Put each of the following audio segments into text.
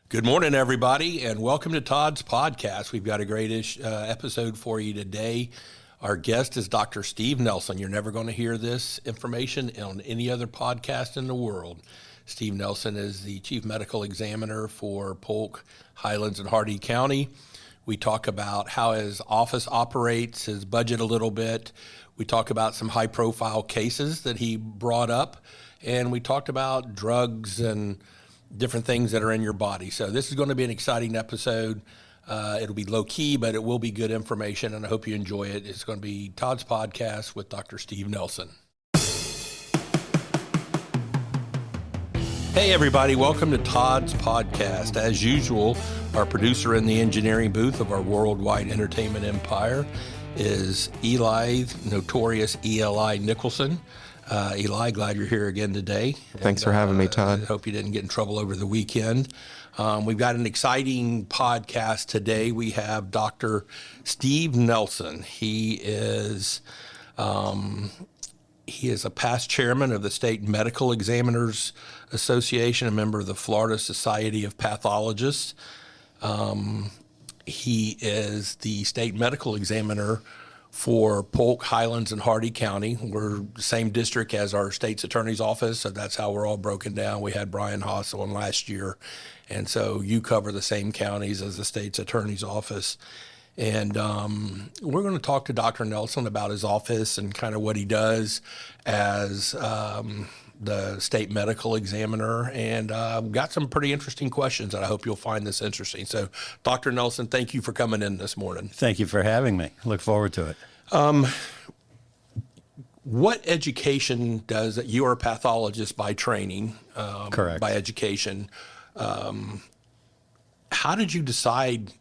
Good morning, everybody, and welcome to Todd's podcast. We've got a great episode for you today. Our guest is Dr. Steve Nelson. You're never going to hear this information on any other podcast in the world. Steve Nelson is the Chief Medical Examiner for Polk, Highlands, and Hardee County. We talk about how his office operates, his budget a little bit. We talk about some high-profile cases that he brought up, and we talked about drugs and different things that are in your body. So this is going to be an exciting episode. It'll be low key, but it will be good information, and I hope you enjoy it. It's going to be Todd's podcast with Dr. Steve Nelson. Hey, everybody. Welcome to Todd's podcast. As usual, our producer in the engineering booth of our worldwide entertainment empire is Eli, notorious Eli Nicholson. Eli, glad you're here again today. Thanks for having me, Todd. I hope you didn't get in trouble over the weekend. We've got an exciting podcast today. We have Dr. Steve Nelson. He is a past chairman of the State Medical Examiners Association, a member of the Florida Society of Pathologists. He is the state medical examiner for Polk, Highlands, and Hardee County. We're the same district as our state's attorney's office, so that's how we're all broken down. We had Brian Haas on last year, and so you cover the same counties as the state's attorney's office. And we're going to talk to Dr. Nelson about his office and kind of what he does as the state medical examiner, and got some pretty interesting questions that I hope you'll find this interesting. So, Dr. Nelson, thank you for coming in this morning. Thank you for having me. Look forward to it. What education does, you are a pathologist by training, Correct. by education. How did you decide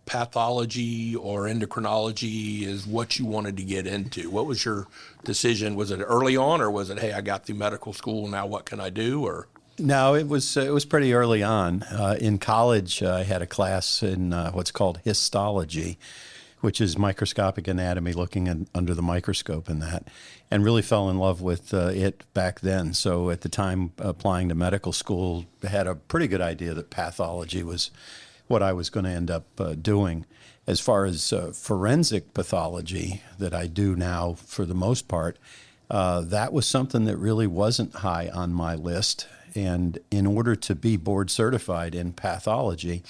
pathology or endocrinology is what you wanted to get into? What was your decision? Was it early on, or was it, hey, I got through medical school, now what can I do? Or No, it was pretty early on. In college, I had a class in what's called histology, which is microscopic anatomy, looking under the microscope and that, and really fell in love with it back then. So at the time, applying to medical school, I had a pretty good idea that pathology was what I was going to end up doing. As far as forensic pathology that I do now for the most part, that was something that really wasn't high on my list. And in order to be board certified in pathology,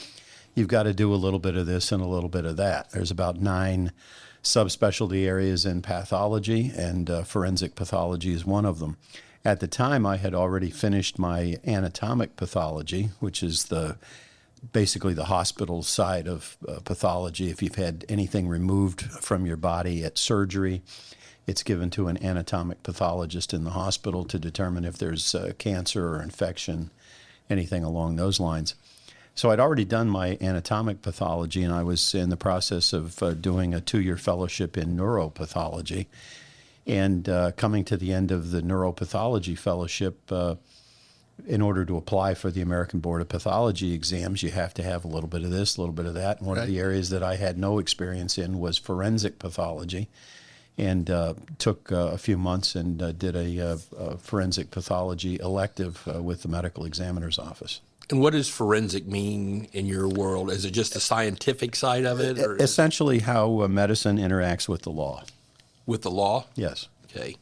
you've got to do a little bit of this and a little bit of that. There's about 9 subspecialty areas in pathology, and forensic pathology is one of them. At the time, I had already finished my anatomic pathology, which is basically the hospital side of pathology. If you've had anything removed from your body at surgery, it's given to an anatomic pathologist in the hospital to determine if there's cancer or infection, anything along those lines. So I'd already done my anatomic pathology, and I was in the process of doing a 2-year fellowship in neuropathology. And coming to the end of the neuropathology fellowship, in order to apply for the American Board of Pathology exams, you have to have a little bit of this, a little bit of that. And one of the areas that I had no experience in was forensic pathology, and took a few months and did a forensic pathology elective with the medical examiner's office. And what does forensic mean in your world? Is it just the scientific side of it? Or essentially how medicine interacts with the law. With the law? Yes. Okay.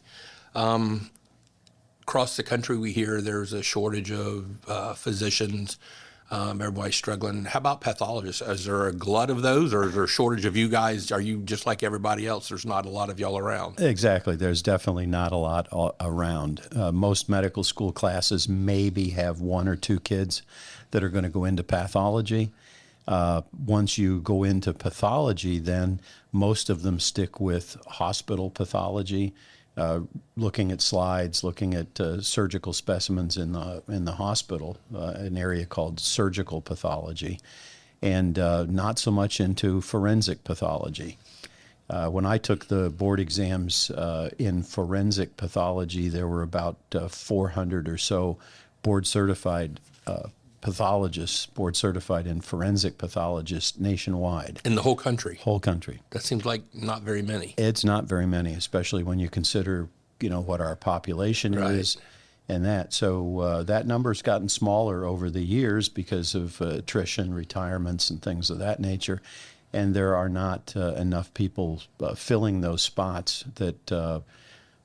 Across the country, we hear there's a shortage of physicians. Everybody's struggling. How about pathologists? Is there a glut of those, or is there a shortage of you guys? Are you just like everybody else? There's not a lot of y'all around. Exactly. There's definitely not a lot around. Most medical school classes maybe have 1 or 2 kids that are going to go into pathology. Once you go into pathology, then most of them stick with hospital pathology. Looking at slides, looking at surgical specimens in the hospital, an area called surgical pathology, and not so much into forensic pathology. When I took the board exams in forensic pathology, there were about 400 or so board certified pathologists, board certified in forensic pathologists nationwide. In the whole country? Whole country. That seems like not very many. It's not very many, especially when you consider, what our population is and that. So that number's gotten smaller over the years because of attrition, retirements, and things of that nature. And there are not enough people filling those spots that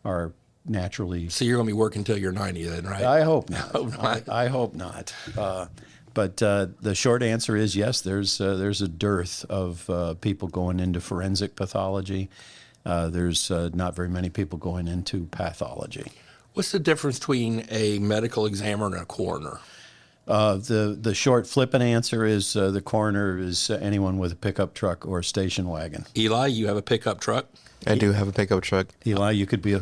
are naturally. So you're going to be working until you're 90 then, right? I hope not. I hope not. But the short answer is yes, there's a dearth of people going into forensic pathology. There's not very many people going into pathology. What's the difference between a medical examiner and a coroner? The short flippant answer is the coroner is anyone with a pickup truck or a station wagon. Eli, you have a pickup truck? I do have a pickup truck. Eli, you could be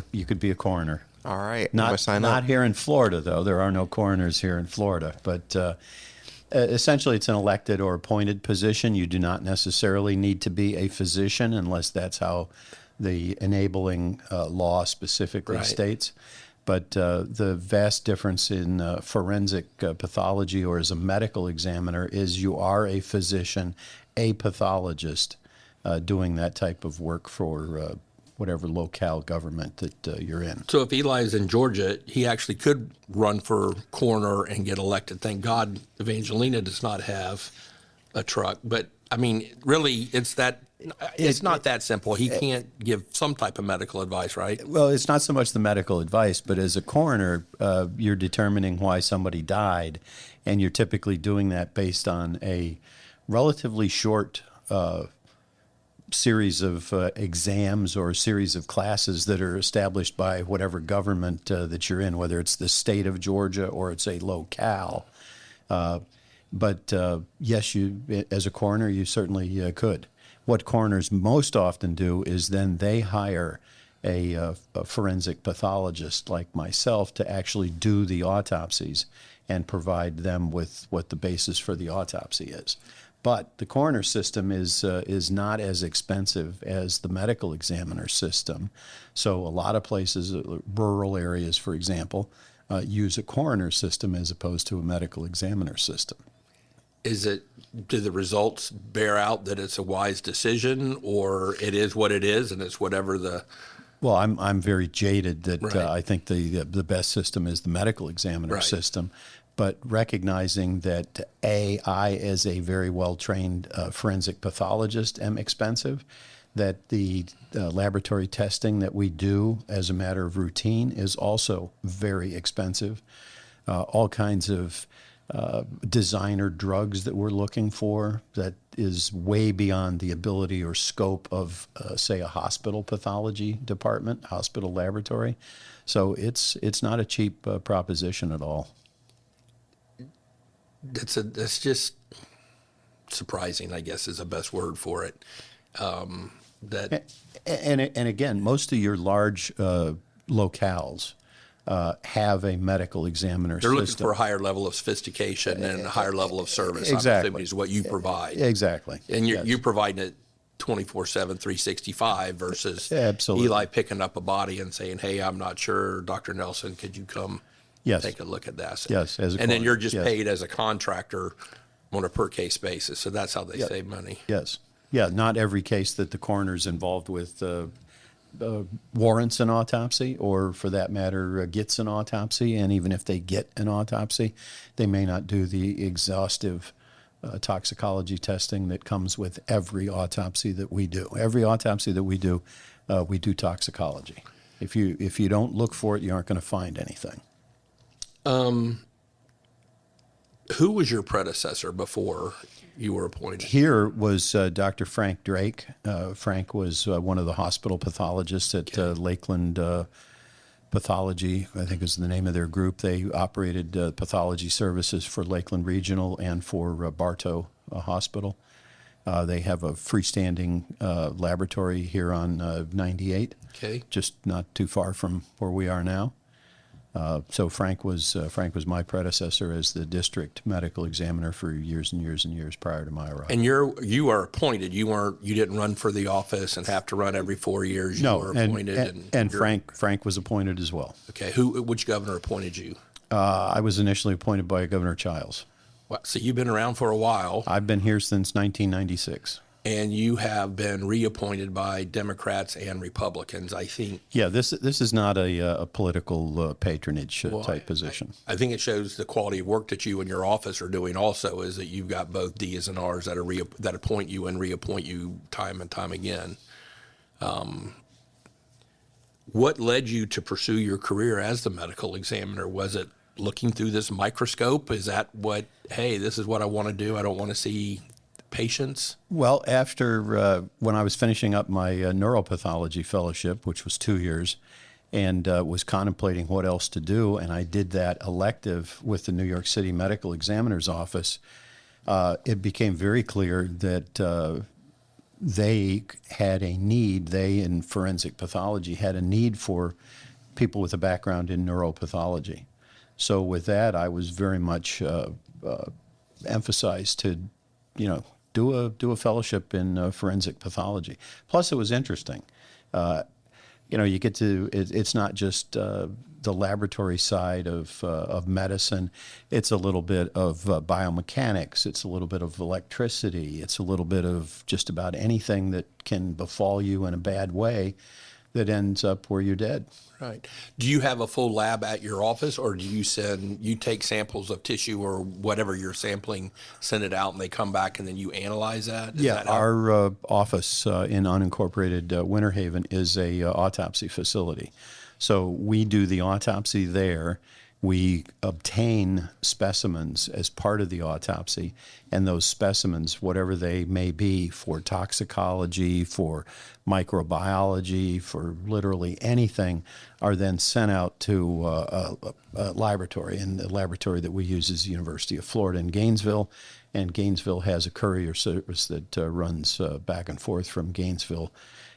a coroner. All right. Not here in Florida, though. There are no coroners here in Florida. But essentially, it's an elected or appointed position. You do not necessarily need to be a physician unless that's how the enabling law specifically states. But the vast difference in forensic pathology or as a medical examiner is you are a physician, a pathologist, doing that type of work for whatever locale government that you're in. So if Eli is in Georgia, he actually could run for coroner and get elected. Thank God Evangelina does not have a truck. But, I mean, really, it's not that simple. He can't give some type of medical advice, right? Well, it's not so much the medical advice, but as a coroner, you're determining why somebody died, and you're typically doing that based on a relatively short series of exams or a series of classes that are established by whatever government that you're in, whether it's the state of Georgia or it's a locale. But yes, you as a coroner, you certainly could. What coroners most often do is then they hire a forensic pathologist like myself to actually do the autopsies and provide them with what the basis for the autopsy is. But the coroner system is not as expensive as the medical examiner system. So a lot of places, rural areas, for example, use a coroner system as opposed to a medical examiner system. Do the results bear out that it's a wise decision, or it is what it is and it's whatever the... Well, I'm very jaded that I think the best system is the medical examiner system. But recognizing that I, as a very well-trained forensic pathologist, am expensive, that the laboratory testing that we do as a matter of routine is also very expensive. All kinds of designer drugs that we're looking for that is way beyond the ability or scope of, say, a hospital pathology department, hospital laboratory. So it's not a cheap proposition at all. That's just surprising, I guess, is the best word for it. And again, most of your large locales have a medical examiner They're system. looking for a higher level of sophistication and a higher level of service. Exactly. Is what you provide. Exactly. And you're providing it 24/7, 365 versus Absolutely. Eli picking up a body and saying, hey, I'm not sure, Dr. Nelson, could you come take a look at that? Yes. And then you're just paid as a contractor on a per case basis. So that's how they save money. Yes. Yeah, not every case that the coroner's involved with warrants an autopsy, or for that matter, gets an autopsy. And even if they get an autopsy, they may not do the exhaustive toxicology testing that comes with every autopsy that we do. Every autopsy that we do toxicology. If you don't look for it, you aren't going to find anything. Who was your predecessor before you were appointed? Here was Dr. Frank Drake. Frank was one of the hospital pathologists at Lakeland Pathology, I think is the name of their group. They operated pathology services for Lakeland Regional and for Bartow Hospital. They have a freestanding laboratory here on 98, just not too far from where we are now. So Frank was my predecessor as the district medical examiner for years and years and years prior to my arrival. And you are appointed. You didn't run for the office and have to run every 4 years. You were appointed. And Frank was appointed as well. Okay. Which governor appointed you? I was initially appointed by Governor Childs. Wow. So you've been around for a while. I've been here since 1996. And you have been reappointed by Democrats and Republicans, I think. Yeah, this is not a political patronage type position. I think it shows the quality of work that you and your office are doing also is that you've got both D's and R's that that appoint you and reappoint you time and time again. What led you to pursue your career as the medical examiner? Was it looking through this microscope? Is that what, hey, this is what I want to do? I don't want to see patients? Well, after when I was finishing up my neuropathology fellowship, which was 2 years, and was contemplating what else to do, and I did that elective with the New York City Medical Examiner's Office, it became very clear that they had a need, they in forensic pathology had a need for people with a background in neuropathology. So with that, I was very much emphasized to, do a fellowship in forensic pathology. Plus, it was interesting. You get to it's not just the laboratory side of medicine. It's a little bit of biomechanics. It's a little bit of electricity. It's a little bit of just about anything that can befall you in a bad way that ends up where you're dead. Right. Do you have a full lab at your office, or do you take samples of tissue or whatever you're sampling, send it out, and they come back, and then you analyze that? Our office in unincorporated Winter Haven is a autopsy facility. So we do the autopsy there. We obtain specimens as part of the autopsy, and those specimens, whatever they may be, for toxicology, for microbiology, for literally anything, are then sent out to a laboratory. And the laboratory that we use is the University of Florida in Gainesville, and Gainesville has a courier service that runs back and forth from Gainesville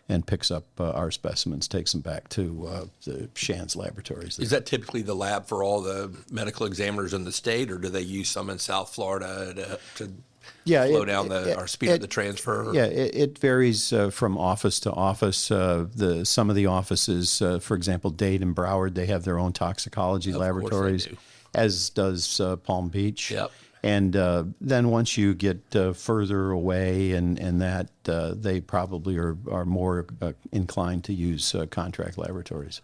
and picks up our specimens, takes them back to the Shands laboratories. Is that typically the lab for all the medical examiners in the state, or do they use some in South Florida to slow down or speed up the transfer? Yeah, it varies from office to office. Some of the offices, for example, Dade and Broward, they have their own toxicology laboratories, as does Palm Beach. Yep. And then once you get further away and that, they probably are more inclined to use contract laboratories.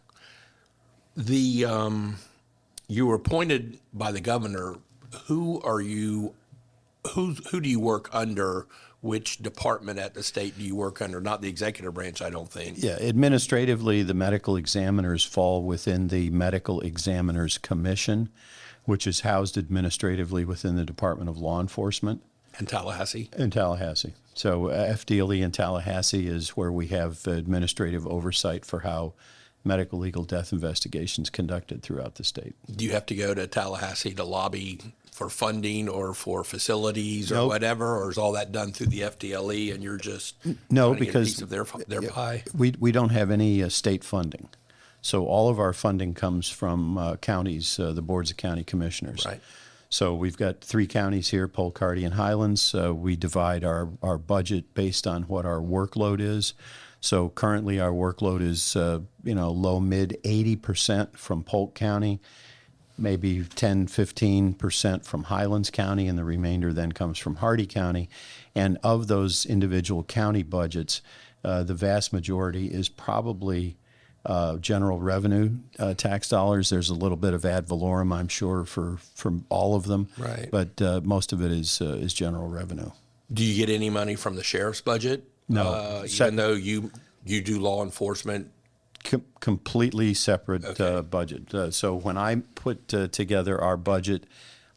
You were appointed by the governor. Who do you work under? Which department at the state do you work under? Not the executive branch, I don't think. Yeah, administratively, the medical examiners fall within the Medical Examiners Commission, which is housed administratively within the Department of Law Enforcement. In Tallahassee? In Tallahassee. So FDLE in Tallahassee is where we have administrative oversight for how medical legal death investigations conducted throughout the state. Do you have to go to Tallahassee to lobby for funding or for facilities or Nope. whatever, or is all that done through the FDLE and you're just No, trying to get a because piece of their pie? we don't have any state funding. So all of our funding comes from counties, the boards of county commissioners. Right. So we've got 3 counties here, Polk, Hardee, and Highlands. We divide our budget based on what our workload is. So currently our workload is, low, mid 80% from Polk County, maybe 10, 15% from Highlands County, and the remainder then comes from Hardee County. And of those individual county budgets, the vast majority is probably general revenue tax dollars. There's a little bit of ad valorem, I'm sure, for all of them. Right. But most of it is general revenue. Do you get any money from the sheriff's budget? No. Even though you do law enforcement? Completely separate Okay. budget. So when I put together our budget,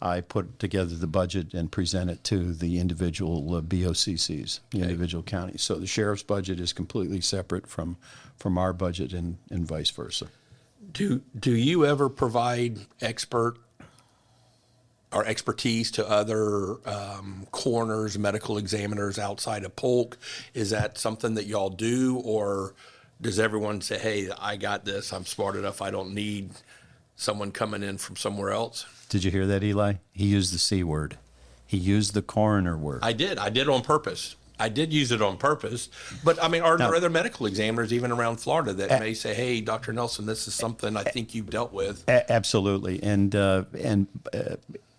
I put together the budget and present it to the individual BOCCs, the individual counties. So the sheriff's budget is completely separate from our budget and vice versa. Do you ever provide expertise to other coroners, medical examiners outside of Polk? Is that something that y'all do, or does everyone say, hey, I got this, I'm smart enough, I don't need someone coming in from somewhere else? Did you hear that, Eli? He used the C word. He used the coroner word. I did on purpose. I did use it on purpose. But, I mean, are there other medical examiners even around Florida that may say, hey, Dr. Nelson, this is something I think you've dealt with? Absolutely. And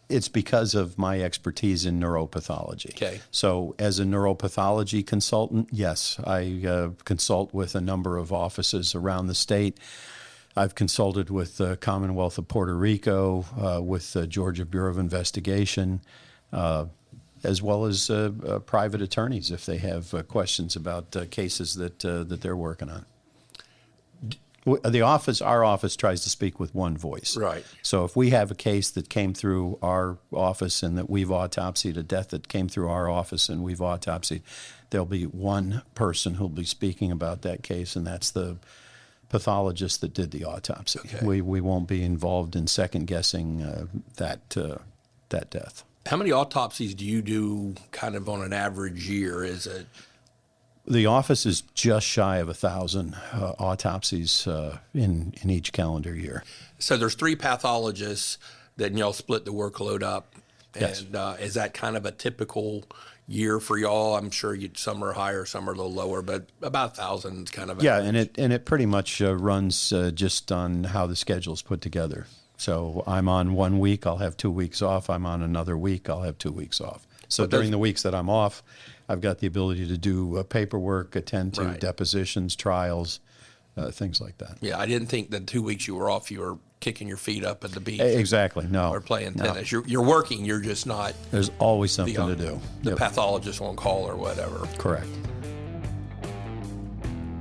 It's because of my expertise in neuropathology. Okay. So as a neuropathology consultant, yes, I consult with a number of offices around the state. I've consulted with the Commonwealth of Puerto Rico, with the Georgia Bureau of Investigation, as well as private attorneys if they have questions about cases that they're working on. Our office tries to speak with one voice. Right. So if we have a case that came through our office and that we've autopsied, a death that came through our office and we've autopsied, there'll be one person who'll be speaking about that case, and that's the pathologist that did the autopsy. Okay. We won't be involved in second guessing that death. How many autopsies do you do kind of on an average year? Is it? The office is just shy of 1,000 autopsies in each calendar year. So there's 3 pathologists, then y'all split the workload up. Yes. And is that kind of a typical year for y'all? I'm sure some are higher, some are a little lower, but about 1,000 is kind of yeah, average. and it pretty much runs just on how the schedule's put together. So I'm on 1 week, I'll have 2 weeks off. I'm on another week, I'll have 2 weeks off. So during the weeks that I'm off, I've got the ability to do paperwork, attend to Right. depositions, trials, things like that. Yeah, I didn't think the 2 weeks you were off, you were kicking your feet up at the beach Exactly, no. or playing no. tennis. You're working, you're just not There's always something the, to do. the Yep, pathologist on call or whatever. correct.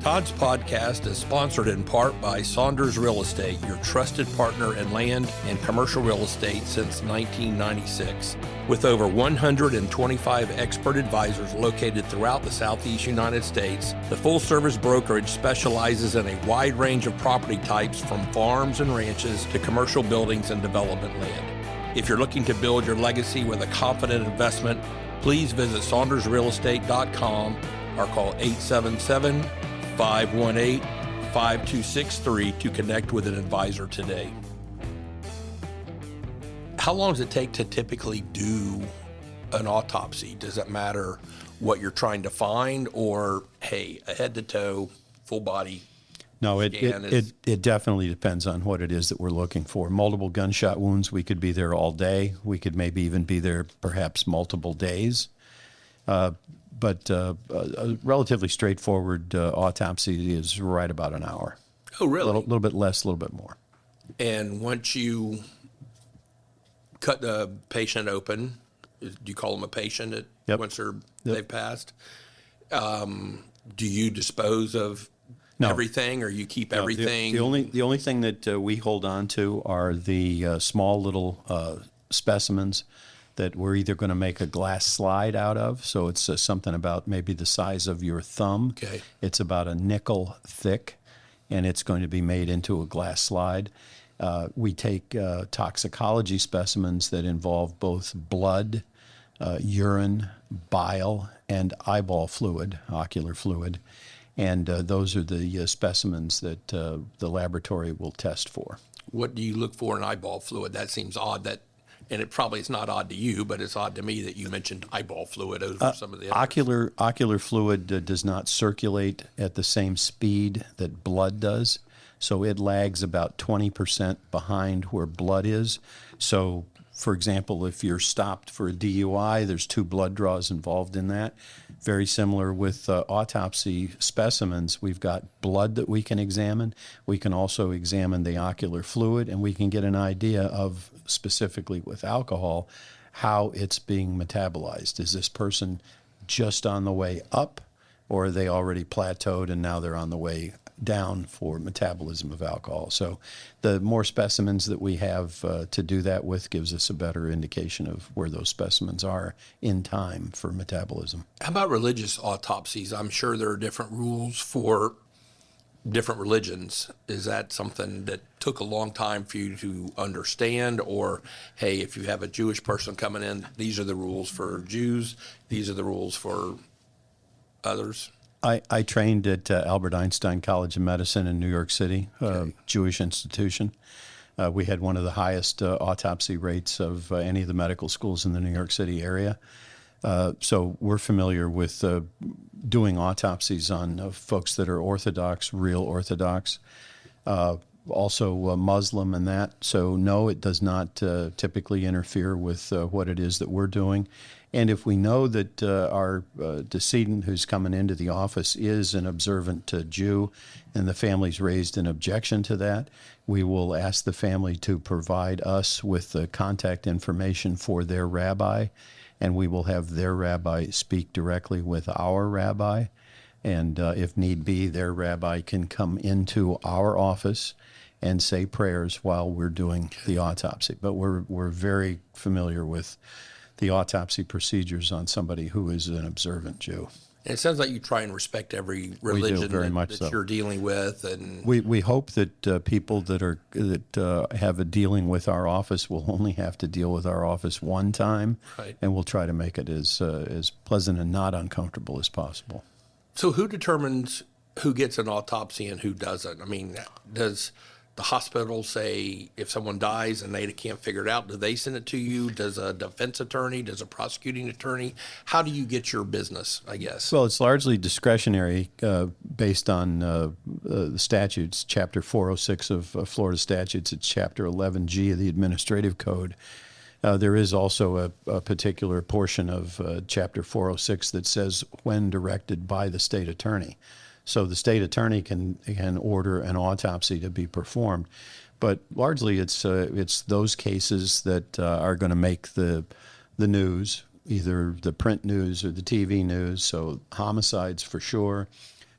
Todd's podcast is sponsored in part by Saunders Real Estate, your trusted partner in land and commercial real estate since 1996. With over 125 expert advisors located throughout the Southeast United States, the full-service brokerage specializes in a wide range of property types from farms and ranches to commercial buildings and development land. If you're looking to build your legacy with a confident investment, please visit SaundersRealEstate.com or call 877-518-5263 to connect with an advisor today. How long does it take to typically do an autopsy? Does it matter what you're trying to find, or, hey, a head to toe, full body? No, it definitely depends on what it is that we're looking for. Multiple gunshot wounds, we could be there all day. We could maybe even be there perhaps multiple days. But a relatively straightforward autopsy is right about an hour. Oh, really? A little bit less, a little bit more. And once you cut the patient open, do you call them a patient Yep. once they've passed? Do you dispose of everything, or you keep everything? The only thing that we hold on to are the small little specimens that we're either going to make a glass slide out of. So it's something about maybe the size of your thumb. Okay. It's about a nickel thick, and it's going to be made into a glass slide. We take toxicology specimens that involve both blood, urine, bile, and eyeball fluid, ocular fluid. And those are the specimens that the laboratory will test for. What do you look for in eyeball fluid? That seems odd. And it probably is not odd to you, but it's odd to me that you mentioned eyeball fluid over some of the others. Ocular fluid does not circulate at the same speed that blood does, so it lags about 20% behind where blood is. So, for example, if you're stopped for a DUI, there's 2 blood draws involved in that. Very similar with autopsy specimens. We've got blood that we can examine. We can also examine the ocular fluid, and we can get an idea of, specifically with alcohol, how it's being metabolized. Is this person just on the way up, or are they already plateaued and now they're on the way down for metabolism of alcohol? So the more specimens that we have to do that with gives us a better indication of where those specimens are in time for metabolism. How about religious autopsies? I'm sure there are different rules for different religions. Is that something that took a long time for you to understand? Or, hey, if you have a Jewish person coming in, these are the rules for Jews, these are the rules for others? I trained at Albert Einstein College of Medicine in New York City, Jewish institution. We had one of the highest autopsy rates of any of the medical schools in the New York City area. So we're familiar with doing autopsies on folks that are Orthodox, real Orthodox. also Muslim and that. So no, it does not typically interfere with what it is that we're doing. And if we know that our decedent who's coming into the office is an observant Jew and the family's raised an objection to that, we will ask the family to provide us with the contact information for their rabbi, and we will have their rabbi speak directly with our rabbi. And if need be, their rabbi can come into our office and say prayers while we're doing the autopsy. But we're very familiar with the autopsy procedures on somebody who is an observant Jew. And it sounds like you try and respect every religion we do, very much that so. You're dealing with, and we hope that people that have a dealing with our office will only have to deal with our office one time, right. And we'll try to make it as pleasant and not uncomfortable as possible. So who determines who gets an autopsy and who doesn't? I mean, does the hospital say if someone dies and they can't figure it out, do they send it to you? Does a defense attorney? Does a prosecuting attorney? How do you get your business, I guess? Well, it's largely discretionary based on the statutes, Chapter 406 of Florida statutes. It's Chapter 11G of the Administrative Code. There is also a particular portion of Chapter 406 that says when directed by the state attorney. So the state attorney can order an autopsy to be performed, but largely it's those cases that are going to make the news, either the print news or the TV news. So homicides for sure,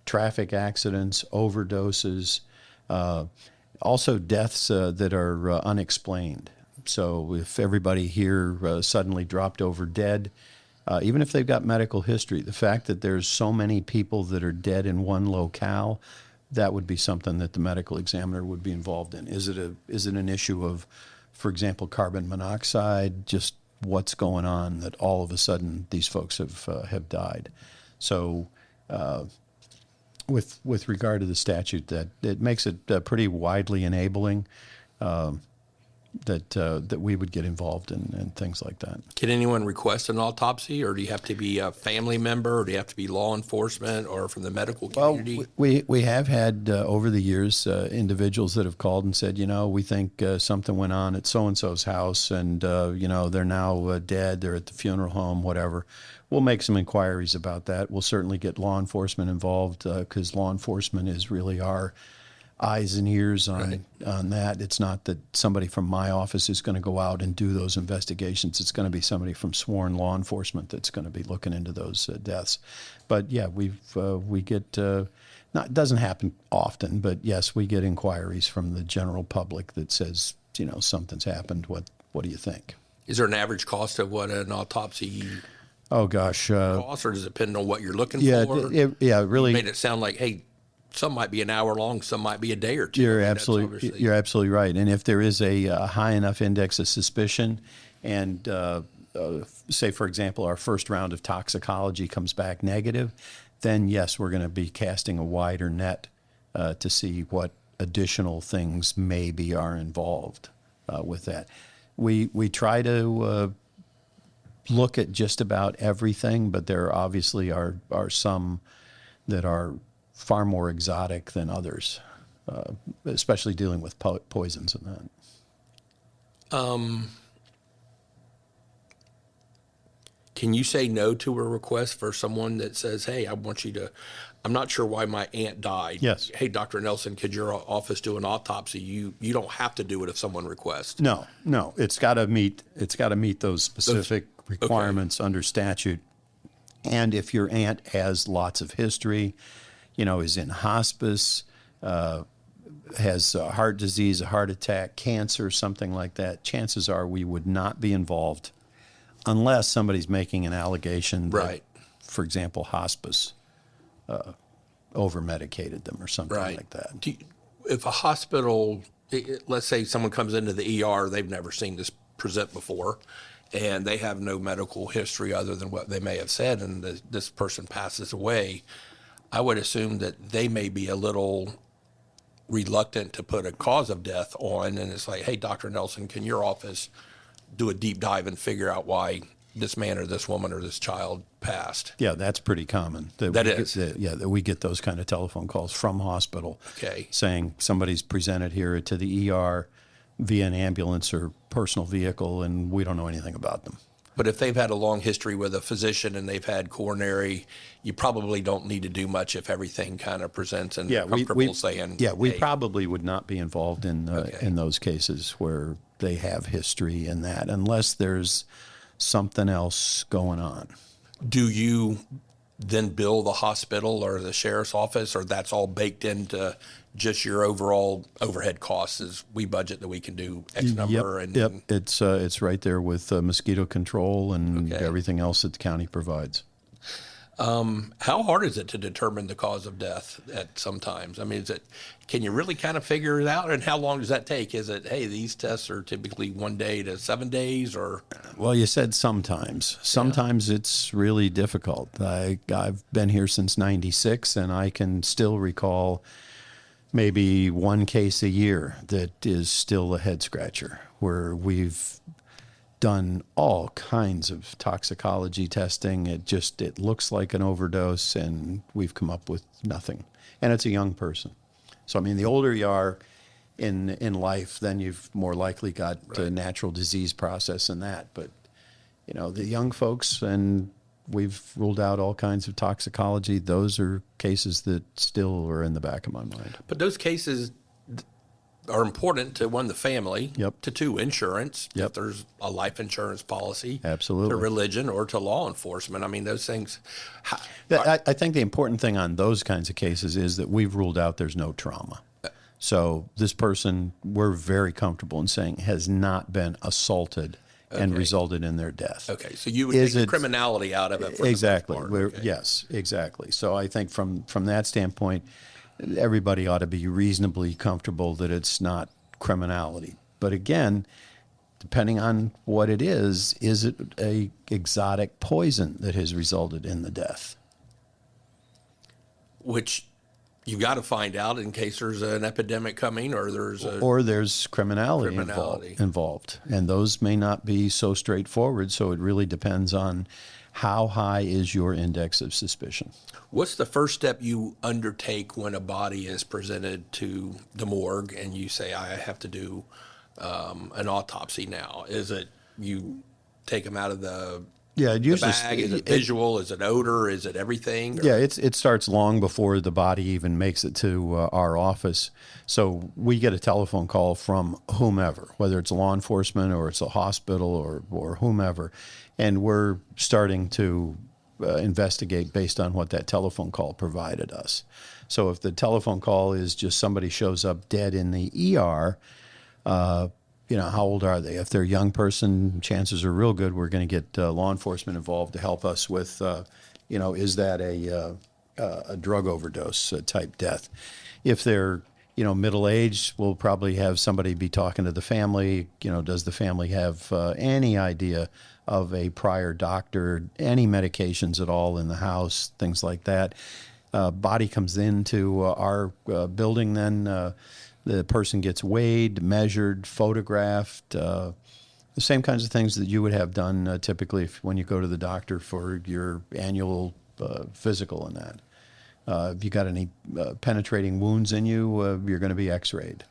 traffic accidents, overdoses, also deaths that are unexplained. So if everybody here suddenly dropped over dead, even if they've got medical history, the fact that there's so many people that are dead in one locale, that would be something that the medical examiner would be involved in. Is it an issue of, for example, carbon monoxide? Just what's going on that all of a sudden these folks have died? So, with regard to the statute, that it makes it pretty widely enabling. That we would get involved in things like that. Can anyone request an autopsy, or do you have to be a family member, or do you have to be law enforcement, or from the medical community? Well, we have had over the years individuals that have called and said, we think something went on at so-and-so's house, and they're now dead, they're at the funeral home, whatever. We'll make some inquiries about that. We'll certainly get law enforcement involved because law enforcement is really our eyes and ears on that. It's not that somebody from my office is going to go out and do those investigations. It's going to be somebody from sworn law enforcement that's going to be looking into those deaths. But yeah, we get it doesn't happen often, but yes, we get inquiries from the general public that says, something's happened. What do you think? Is there an average cost of what an autopsy? Oh gosh, costs, or does it depend on what you're looking for? Really. You made it sound like, hey, some might be an hour long, some might be a day or two. You're absolutely right. And if there is a high enough index of suspicion, and say, for example, our first round of toxicology comes back negative, then yes, we're going to be casting a wider net to see what additional things maybe are involved with that. We try to look at just about everything, but there obviously are some that are far more exotic than others, especially dealing with poisons and that. Can you say no to a request for someone that says, hey, I'm not sure why my aunt died. Yes. Hey, Dr. Nelson, could your office do an autopsy? You don't have to do it if someone requests. No. It's got to meet those specific requirements under statute. And if your aunt has lots of history, is in hospice, has heart disease, a heart attack, cancer, something like that, chances are we would not be involved unless somebody's making an allegation that, for example, hospice over-medicated them or something like that. If a hospital, let's say someone comes into the ER, they've never seen this present before, and they have no medical history other than what they may have said, and this person passes away, I would assume that they may be a little reluctant to put a cause of death on, and it's like, hey, Dr. Nelson, can your office do a deep dive and figure out why this man or this woman or this child passed. Yeah, that's pretty common. That we get those kind of telephone calls from hospital. Okay. Saying somebody's presented here to the ER via an ambulance or personal vehicle, and we don't know anything about them. But if they've had a long history with a physician and they've had coronary, you probably don't need to do much if everything kind of presents and comfortable saying. Yeah, we hey. probably would not be involved in those cases where they have history in that, unless there's something else going on. Do you then bill the hospital or the sheriff's office, or that's all baked into just your overall overhead costs? Is we budget that we can do X number? Yep. It's right there with mosquito control and everything else that the county provides. How hard is it to determine the cause of death at sometimes? I mean, can you really kind of figure it out? And how long does that take? Is it, hey, these tests are typically 1 day to 7 days, or? Well, you said sometimes. Sometimes it's really difficult. I've been here since '96, and I can still recall maybe one case a year that is still a head scratcher, where we've done all kinds of toxicology testing. It looks like an overdose, and we've come up with nothing. And it's a young person. So, I mean, the older you are in life, then you've more likely got a natural disease process in that. But, you know, the young folks, and we've ruled out all kinds of toxicology. Those are cases that still are in the back of my mind. But those cases are important to, one, the family, to two, insurance, if there's a life insurance policy, absolutely, to religion, or to law enforcement. I mean, those things. I think the important thing on those kinds of cases is that we've ruled out there's no trauma. So this person, we're very comfortable in saying, has not been assaulted and resulted in their death. Okay, so you would take the criminality out of it. Exactly. Yes, exactly. So I think from that standpoint, everybody ought to be reasonably comfortable that it's not criminality. But again, depending on what it is it a exotic poison that has resulted in the death? Which you've got to find out in case there's an epidemic coming, or there's criminality. Involved. And those may not be so straightforward, so it really depends on how high is your index of suspicion. What's the first step you undertake when a body is presented to the morgue and you say, I have to do an autopsy now? Is it you take them out of the bag? Is it visual? Is it odor? Is it everything? Yeah, it starts long before the body even makes it to our office. So we get a telephone call from whomever, whether it's law enforcement or it's a hospital or whomever, and we're starting to investigate based on what that telephone call provided us. So if the telephone call is just somebody shows up dead in the ER, how old are they? If they're a young person, chances are real good we're going to get law enforcement involved to help us with, is that a drug overdose type death? If they're, middle-aged, we'll probably have somebody be talking to the family. Does the family have any idea of a prior doctor, any medications at all in the house, things like that? Body comes into our building, then the person gets weighed, measured, photographed, the same kinds of things that you would have done typically when you go to the doctor for your annual physical and that. If you got any penetrating wounds in you, you're going to be x-rayed.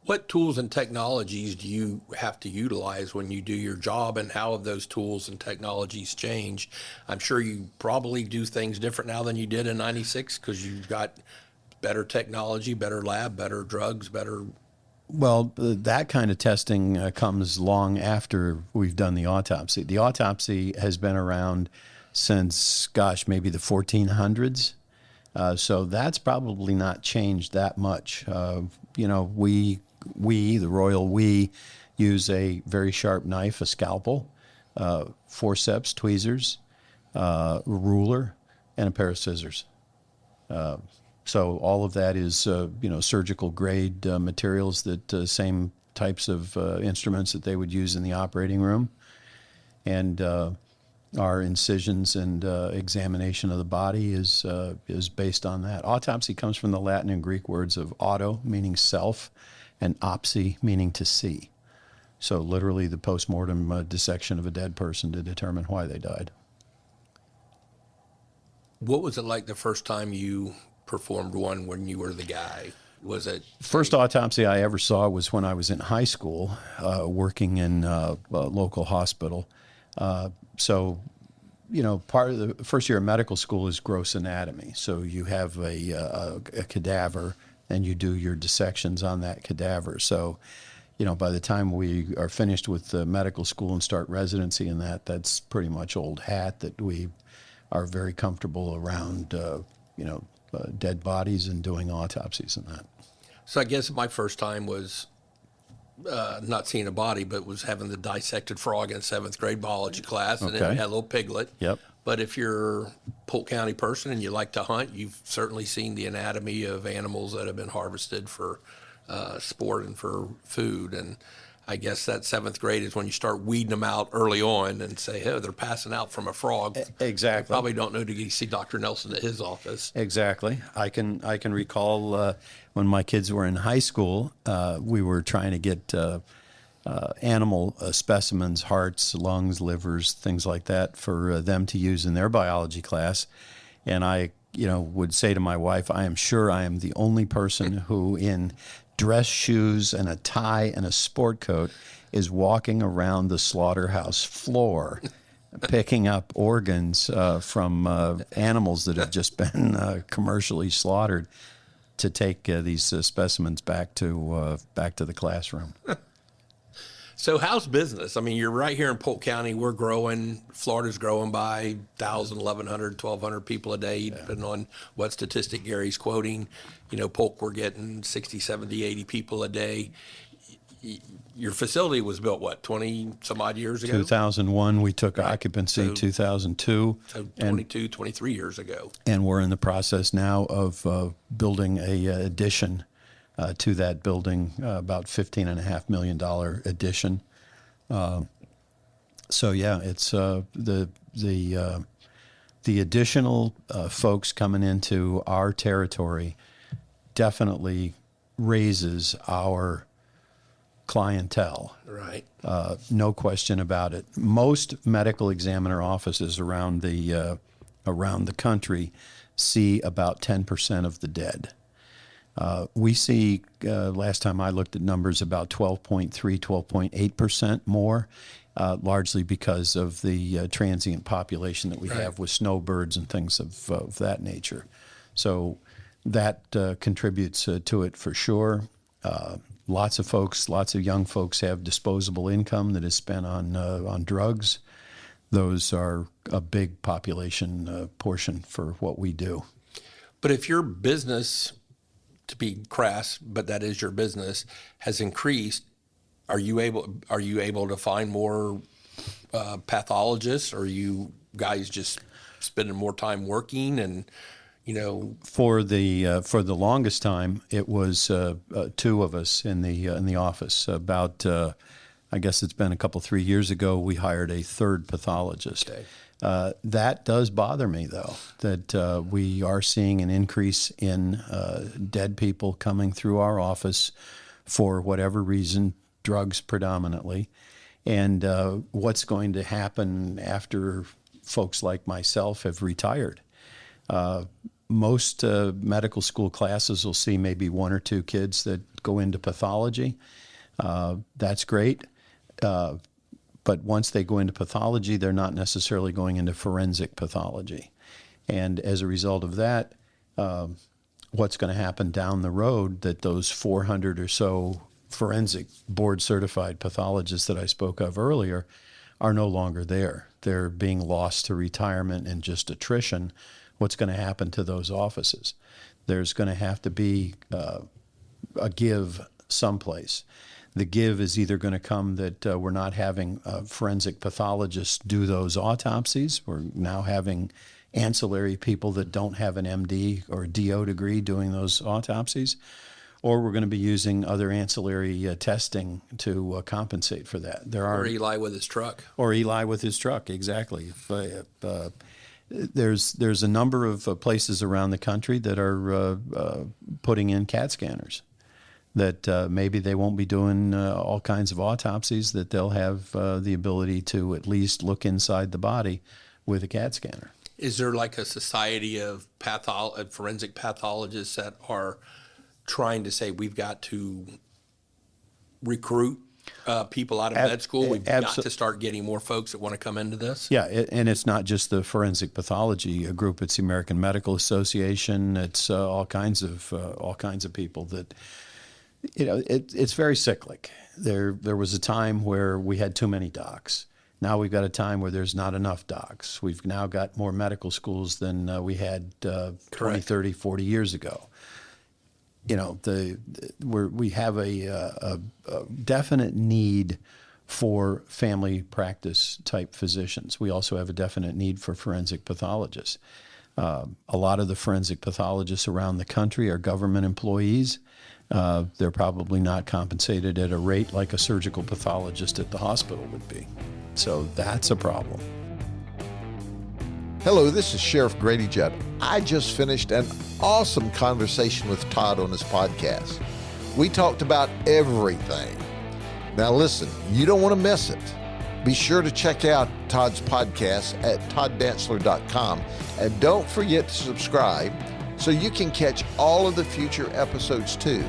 What tools and technologies do you have to utilize when you do your job, and how have those tools and technologies changed? I'm sure you probably do things different now than you did in '96 because you've got better technology, better lab, better drugs, better... Well, that kind of testing comes long after we've done the autopsy. The autopsy has been around since, maybe the 1400s. So that's probably not changed that much. The royal we, use a very sharp knife, a scalpel, forceps, tweezers, ruler, and a pair of scissors. So all of that is, surgical grade materials, that same types of instruments that they would use in the operating room. And our incisions and examination of the body is based on that. Autopsy comes from the Latin and Greek words of auto, meaning self, and opsy, meaning to see. So literally the postmortem dissection of a dead person to determine why they died. What was it like the first time you performed one when you were the guy? Was it First autopsy I ever saw was when I was in high school, working in a local hospital. So, part of the first year of medical school is gross anatomy. So you have a cadaver, and you do your dissections on that cadaver. So, by the time we are finished with medical school and start residency in that's pretty much old hat, that we are very comfortable around, dead bodies and doing autopsies and that. So I guess my first time was not seeing a body, but was having the dissected frog in 7th grade biology class, and then we had a little piglet. Yep. But if you're a Polk County person and you like to hunt, you've certainly seen the anatomy of animals that have been harvested for sport and for food. And I guess that 7th grade is when you start weeding them out early on and say, hey, they're passing out from a frog. Exactly. Probably don't know to see Dr. Nelson at his office. Exactly. I can recall when my kids were in high school, we were trying to get animal specimens, hearts, lungs, livers, things like that, for them to use in their biology class. And I, would say to my wife, I am sure I am the only person who, in dress shoes and a tie and a sport coat, is walking around the slaughterhouse floor picking up organs from animals that have just been commercially slaughtered to take these specimens back to the classroom. So how's business? I mean, you're right here in Polk County. We're growing. Florida's growing by 1,000, 1,100, 1,200 people a day, depending on what statistic Gary's quoting. Polk, we're getting 60, 70, 80 people a day. Your facility was built, 20 some odd years ago? 2001, we took occupancy, 2002. So 22, 23 years ago. And we're in the process now of building a addition to that building, about $15.5 million addition. So yeah, it's the additional folks coming into our territory definitely raises our clientele. Right. No question about it. Most medical examiner offices around the country see about 10% of the dead. We see, last time I looked at numbers, about 12.3, 12.8% more, largely because of the transient population that we have with snowbirds and things of that nature. So that contributes to it for sure. Lots of young folks have disposable income that is spent on drugs. Those are a big population portion for what we do. But if your business, to be crass, but that is your business, has increased, are you able to find more pathologists? Or are you guys just spending more time working? And for the longest time, it was two of us in the office. About I guess it's been 3 years ago, we hired a third pathologist. Okay. That does bother me, though, that we are seeing an increase in dead people coming through our office for whatever reason, drugs predominantly. And what's going to happen after folks like myself have retired? Most medical school classes will see maybe one or two kids that go into pathology. That's great. But once they go into pathology, they're not necessarily going into forensic pathology. And as a result of that, what's going to happen down the road, that those 400 or so forensic board-certified pathologists that I spoke of earlier are no longer there. They're being lost to retirement and just attrition. What's going to happen to those offices? There's going to have to be a give someplace. The give is either going to come that we're not having forensic pathologists do those autopsies. We're now having ancillary people that don't have an MD or a DO degree doing those autopsies. Or we're going to be using other ancillary testing to compensate for that. Or Eli with his truck. Or Eli with his truck, exactly. There's a number of places around the country that are putting in CAT scanners. that maybe they won't be doing all kinds of autopsies, that they'll have the ability to at least look inside the body with a CAT scanner. Is there like a society of forensic pathologists that are trying to say we've got to recruit people out of med school? We've got to start getting more folks that want to come into this? Yeah, and it's not just the forensic pathology group. It's the American Medical Association. It's all kinds of people that, it's very cyclic. There was a time where we had too many docs. Now we've got a time where there's not enough docs. We've now got more medical schools than we had 20, 30, 40 years ago. We have a definite need for family practice type physicians. We also have a definite need for forensic pathologists. A lot of the forensic pathologists around the country are government employees. They're probably not compensated at a rate like a surgical pathologist at the hospital would be. So that's a problem. Hello, this is Sheriff Grady Judd. I just finished an awesome conversation with Todd on his podcast. We talked about everything. Now listen, you don't want to miss it. Be sure to check out Todd's podcast at todddantzler.com, and don't forget to subscribe so you can catch all of the future episodes too.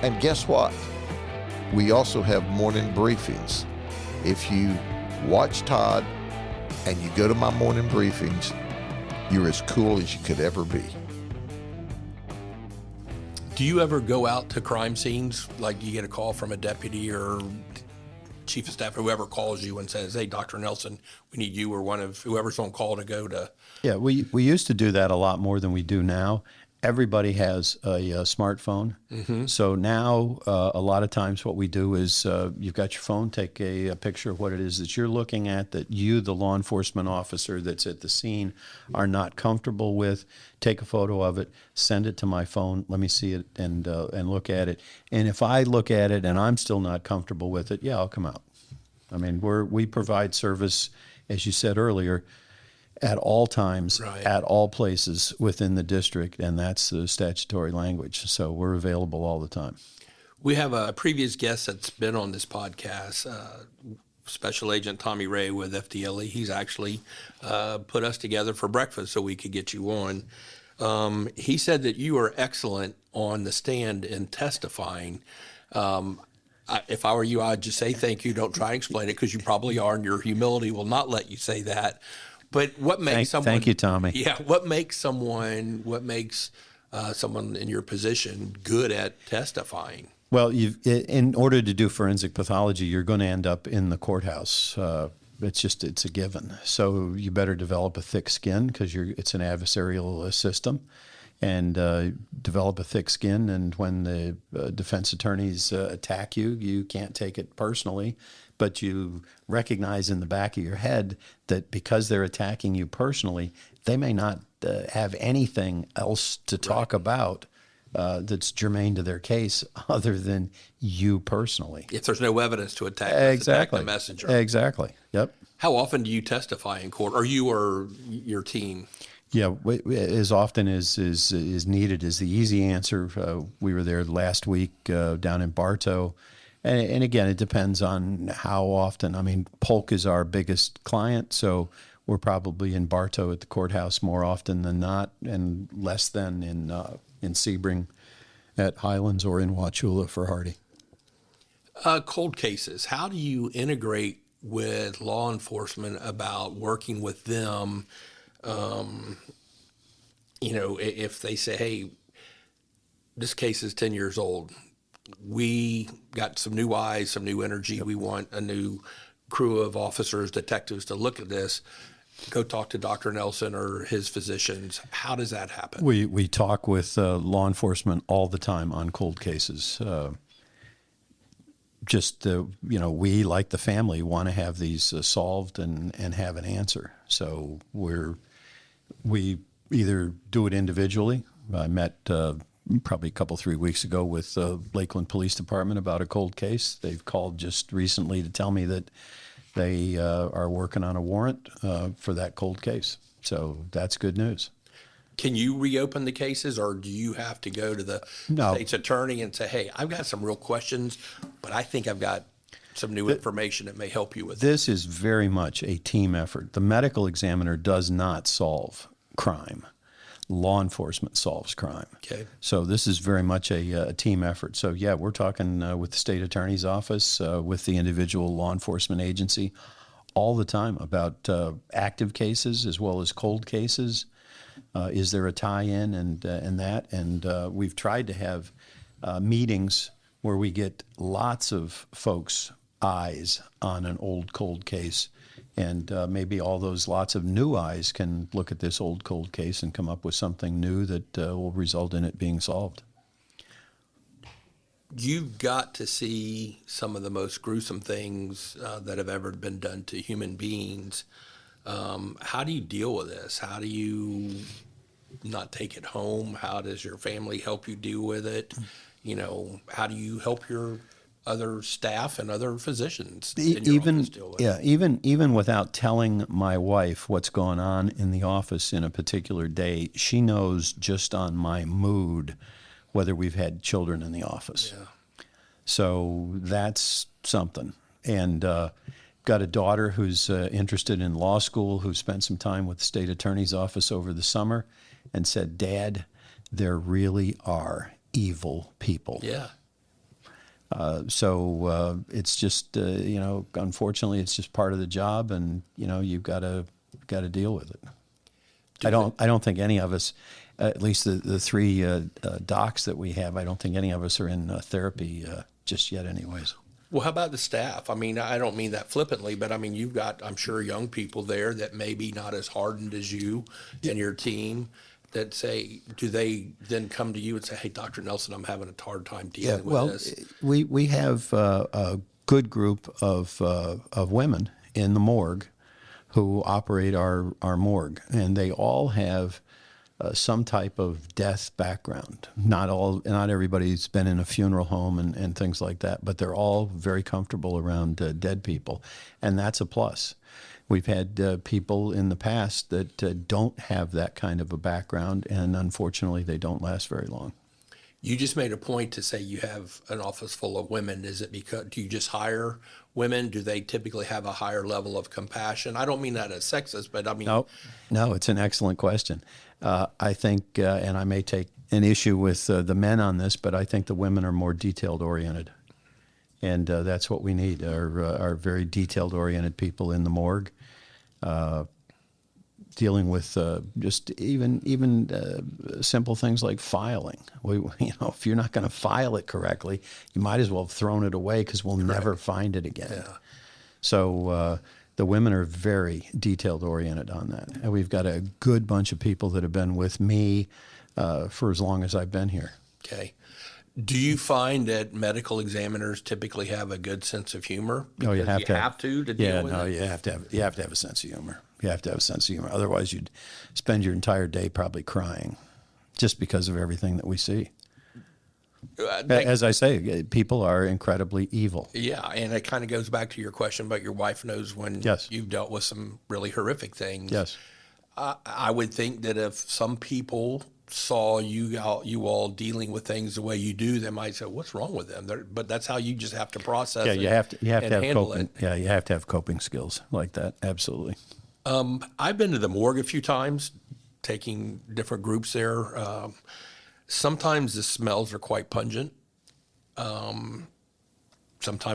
And guess what? We also have morning briefings. If you watch Todd and you go to my morning briefings, you're as cool as you could ever be. Do you ever go out to crime scenes? Like, you get a call from a deputy or chief of staff, whoever calls you and says, "Hey, Dr. Nelson, we need you," or one of whoever's on call to go to? Yeah, we used to do that a lot more than we do now. Everybody has a smartphone. Mm-hmm. So now a lot of times what we do is you've got your phone, take a picture of what it is that you're looking at, that you, the law enforcement officer that's at the scene, are not comfortable with. Take a photo of it, send it to my phone, let me see it and look at it. And if I look at it and I'm still not comfortable with it, yeah, I'll come out. I mean, we provide service, as you said earlier, at all times, right, at all places within the district, and that's the statutory language. So we're available all the time. We have a previous guest that's been on this podcast, Special Agent Tommy Ray with FDLE. He's actually put us together for breakfast so we could get you on. He said that you are excellent on the stand in testifying. If I were you, I'd just say thank you. Don't try and explain it, because you probably are, and your humility will not let you say that. But what makes someone? Thank you, Tommy. Yeah, what makes someone in your position good at testifying? Well, in order to do forensic pathology, you're going to end up in the courthouse. It's a given. So you better develop a thick skin, because it's an adversarial system, and develop a thick skin. And when the defense attorneys attack you, you can't take it personally. But you recognize in the back of your head that because they're attacking you personally, they may not have anything else to talk about that's germane to their case other than you personally. If there's no evidence to attack, exactly, attack the messenger. Exactly. Yep. How often do you testify in court, or you or your team? Yeah, as often as is needed is the easy answer. We were there last week down in Bartow. And again, it depends on how often. I mean, Polk is our biggest client, so we're probably in Bartow at the courthouse more often than not, and less than in Sebring at Highlands or in Wauchula for Hardee. Cold cases. How do you integrate with law enforcement about working with them? If they say, "Hey, this case is 10 years old. We got some new eyes, some new energy. Yep. We want a new crew of officers, detectives to look at this. Go talk to Dr. Nelson or his physicians." How does that happen? We talk with law enforcement all the time on cold cases. We, like the family, want to have these solved and have an answer. So we either do it individually. I met probably a couple, 3 weeks ago with Lakeland Police Department about a cold case. They've called just recently to tell me that they are working on a warrant for that cold case. So that's good news. Can you reopen the cases, or do you have to go to the state's attorney and say, hey, I've got some real questions, but I think I've got some new information that may help you with this? Is very much a team effort. The medical examiner does not solve crime. Law enforcement solves crime. Okay. So this is very much a team effort. So, yeah, we're talking with the state attorney's office, with the individual law enforcement agency all the time about active cases as well as cold cases. Is there a tie-in and that? And we've tried to have meetings where we get lots of folks' eyes on an old cold case, and maybe all those lots of new eyes can look at this old cold case and come up with something new that will result in it being solved. You've got to see some of the most gruesome things that have ever been done to human beings. How do you deal with this? How do you not take it home? How does your family help you deal with it? You know, how do you help your other staff and other physicians in your office deal with it? Even without telling my wife what's going on in the office in a particular day, she knows just on my mood whether we've had children in the office. Yeah. So that's something. And got a daughter who's interested in law school, who spent some time with the state attorney's office over the summer and said, Dad, there really are evil people. Yeah. So it's just, unfortunately, it's just part of the job, and you've got to deal with it. I don't think any of us, at least the three docs that we have, I don't think any of us are in therapy just yet, anyways. Well, how about the staff? I mean, I don't mean that flippantly, but I mean, you've got, I'm sure, young people there that may be not as hardened as you and your team. That say, do they then come to you and say, "Hey, Dr. Nelson, I'm having a hard time dealing with this"? We have a good group of women in the morgue who operate our morgue, and they all have some type of death background. Not everybody's been in a funeral home and things like that, but they're all very comfortable around dead people, and that's a plus. We've had people in the past that don't have that kind of a background, and unfortunately, they don't last very long. You just made a point to say you have an office full of women. Is it because, do you just hire women? Do they typically have a higher level of compassion? I don't mean that as sexist, but I mean... No, it's an excellent question. I think, and I may take an issue with the men on this, but I think the women are more detailed-oriented. And that's what we need, are very detailed-oriented people in the morgue, dealing with just even simple things like filing. If you're not going to file it correctly, you might as well have thrown it away because we'll never find it again. Yeah. So the women are very detailed-oriented on that. And we've got a good bunch of people that have been with me for as long as I've been here. Okay. Do you find that medical examiners typically have a good sense of humor? No, you have to deal with it? you have to have a sense of humor. You have to have a sense of humor. Otherwise, you'd spend your entire day probably crying, just because of everything that we see. As I say, people are incredibly evil. Yeah, and it kind of goes back to your question about your wife knows when Yes. you've dealt with some really horrific things. Yes. I would think that if some people saw you all dealing with things the way you do, they might say, "What's wrong with them?" But that's how you just have to process it. You have to have handle coping. it. Yeah, you have to have coping skills like that. Absolutely. I've been to the morgue a few times, taking different groups there. Sometimes the smells are quite pungent. Sometimes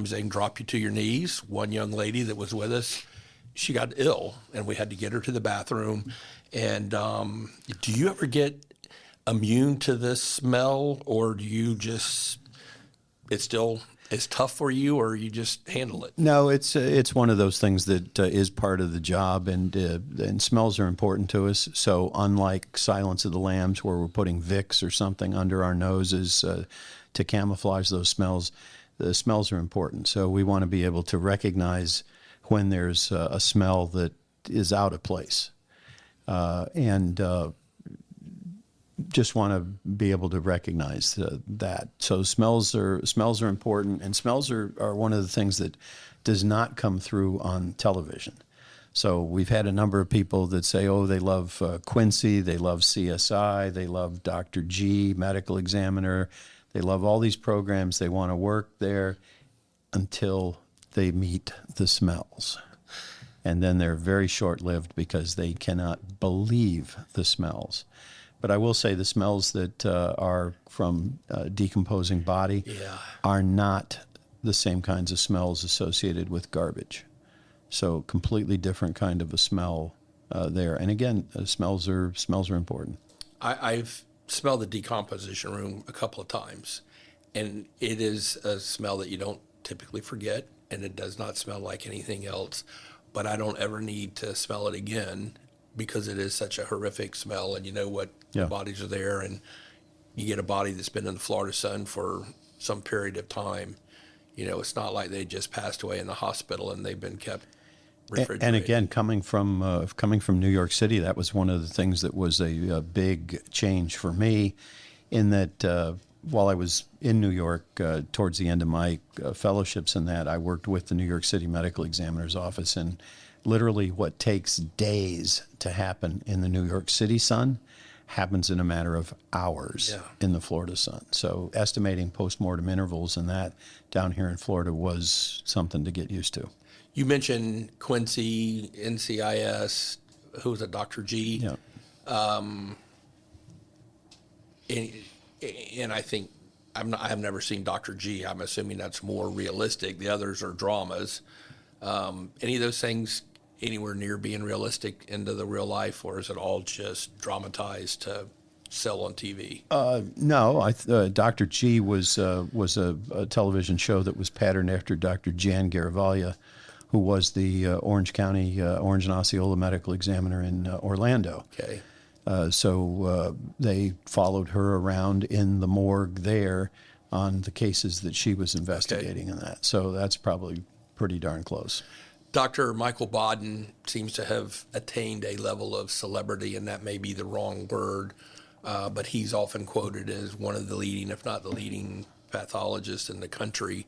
they can drop you to your knees. One young lady that was with us, she got ill, and we had to get her to the bathroom. And do you ever get immune to this smell, or do you just, it's tough for you, or you just handle it? No, it's one of those things that is part of the job, and smells are important to us. So unlike Silence of the Lambs, where we're putting Vicks or something under our noses to camouflage those smells, the smells are important. So we want to be able to recognize when there's a smell that is out of place, and just want to be able to recognize that. So smells are important, and smells are one of the things that does not come through on television. So we've had a number of people that say, oh, they love Quincy, they love CSI, they love Dr. G, medical examiner. They love all these programs. They want to work there until they meet the smells. And then they're very short-lived because they cannot believe the smells. But I will say the smells that are from decomposing body are not the same kinds of smells associated with garbage. So completely different kind of a smell there. And again, smells are important. I've smelled the decomposition room a couple of times, and it is a smell that you don't typically forget, and it does not smell like anything else. But I don't ever need to smell it again because it is such a horrific smell, and you know what bodies are there, and you get a body that's been in the Florida sun for some period of time. You know, it's not like they just passed away in the hospital and they've been kept refrigerated. And again, coming from New York City, that was one of the things that was a big change for me, in that while I was in New York towards the end of my fellowships in that, I worked with the New York City Medical Examiner's Office, and literally what takes days to happen in the New York City sun happens in a matter of hours in the Florida sun. So estimating postmortem intervals and that down here in Florida was something to get used to. You mentioned Quincy, NCIS, who was it, Dr. G? Yeah. And I think I have never seen Dr. G. I'm assuming that's more realistic. The others are dramas. Any of those things anywhere near being realistic into the real life, or is it all just dramatized to sell on TV? No, Dr. G was a television show that was patterned after Dr. Jan Garavaglia, who was the Orange County, Orange and Osceola medical examiner in Orlando. Okay. So they followed her around in the morgue there on the cases that she was investigating in that. So that's probably pretty darn close. Dr. Michael Bodden seems to have attained a level of celebrity, and that may be the wrong word, but he's often quoted as one of the leading, if not the leading, pathologists in the country.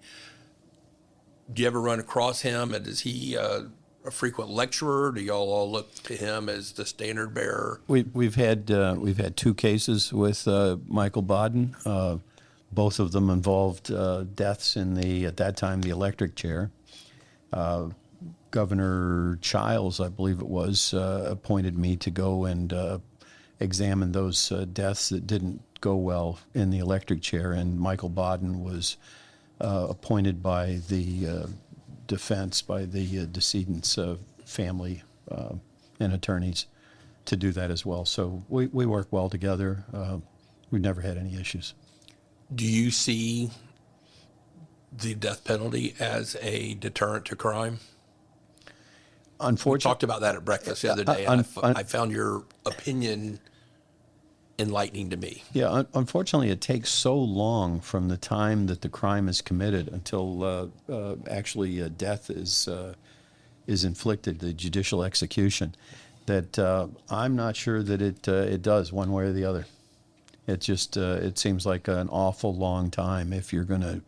Do you ever run across him, and is he a frequent lecturer? Do y'all all look to him as the standard bearer? We've had 2 cases with Michael Bodden. Both of them involved deaths in at that time, the electric chair. Governor Childs, I believe it was, appointed me to go and examine those deaths that didn't go well in the electric chair, and Michael Bodden was appointed by the defense, by the decedent's family and attorneys to do that as well. So we work well together. We've never had any issues. Do you see the death penalty as a deterrent to crime? Unfortunately, we talked about that at breakfast the other day, and I found your opinion enlightening to me. Yeah, unfortunately, it takes so long from the time that the crime is committed until actually death is inflicted, the judicial execution, that I'm not sure that it does one way or the other. It just it seems like an awful long time if you're going to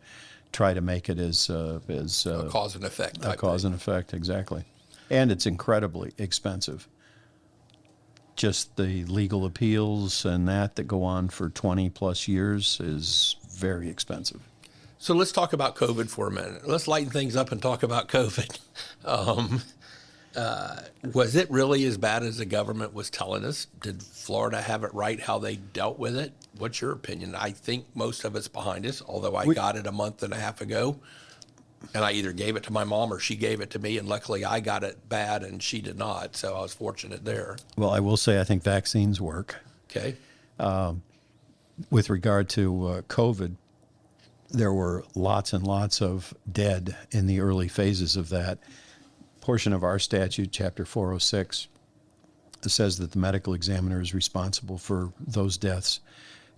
try to make it as a cause and effect. A cause and effect, exactly. And it's incredibly expensive. Just the legal appeals and that go on for 20 plus years is very expensive. So let's talk about COVID for a minute. Let's lighten things up and talk about COVID. Was it really as bad as the government was telling us? Did Florida have it right how they dealt with it? What's your opinion? I think most of it's behind us, although I got it a month and a half ago. And I either gave it to my mom or she gave it to me, and luckily I got it bad and she did not, so I was fortunate there. Well, I will say I think vaccines work. Okay. With regard to COVID, there were lots and lots of dead in the early phases of that. Portion of our statute, Chapter 406, says that the medical examiner is responsible for those deaths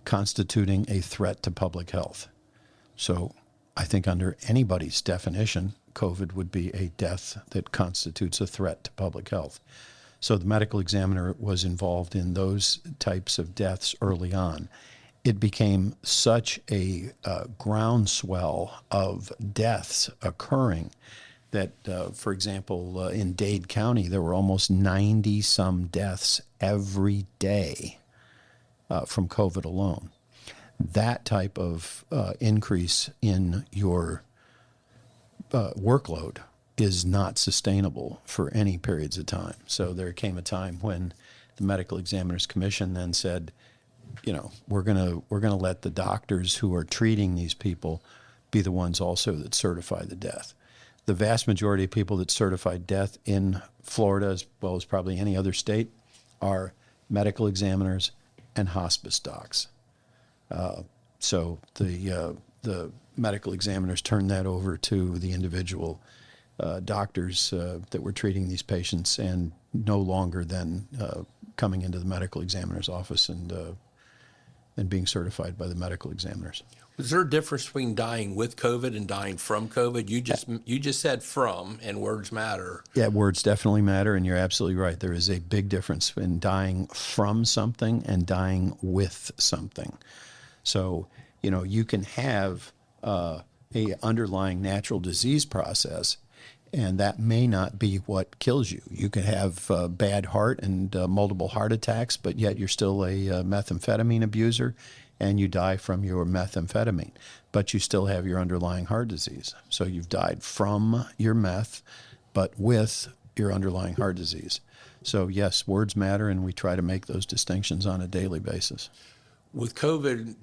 constituting a threat to public health. So I think under anybody's definition, COVID would be a death that constitutes a threat to public health. So the medical examiner was involved in those types of deaths early on. It became such a groundswell of deaths occurring that, for example, in Dade County, there were almost 90-some deaths every day from COVID alone. That type of increase in your workload is not sustainable for any periods of time. So there came a time when the Medical Examiners Commission then said, we're gonna let the doctors who are treating these people be the ones also that certify the death. The vast majority of people that certify death in Florida, as well as probably any other state, are medical examiners and hospice docs. So the medical examiners turn that over to the individual doctors that were treating these patients, and no longer then coming into the medical examiner's office and being certified by the medical examiners. Was there a difference between dying with COVID and dying from COVID? You just said from, and words matter. Yeah, words definitely matter, and you're absolutely right. There is a big difference in dying from something and dying with something. So, you can have a underlying natural disease process, and that may not be what kills you. You could have bad heart and multiple heart attacks, but yet you're still a methamphetamine abuser, and you die from your methamphetamine, but you still have your underlying heart disease. So you've died from your meth, but with your underlying heart disease. So yes, words matter, and we try to make those distinctions on a daily basis. With COVID,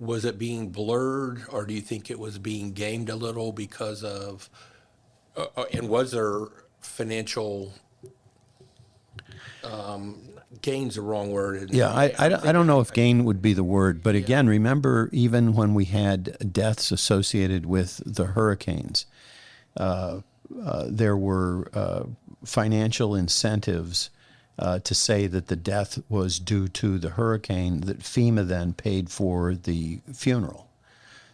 was it being blurred, or do you think it was being gamed a little because of, and was there financial, gain's the wrong word. Yeah, I don't know if gain would be the word, but again, remember, even when we had deaths associated with the hurricanes, there were financial incentives to say that the death was due to the hurricane, that FEMA then paid for the funeral.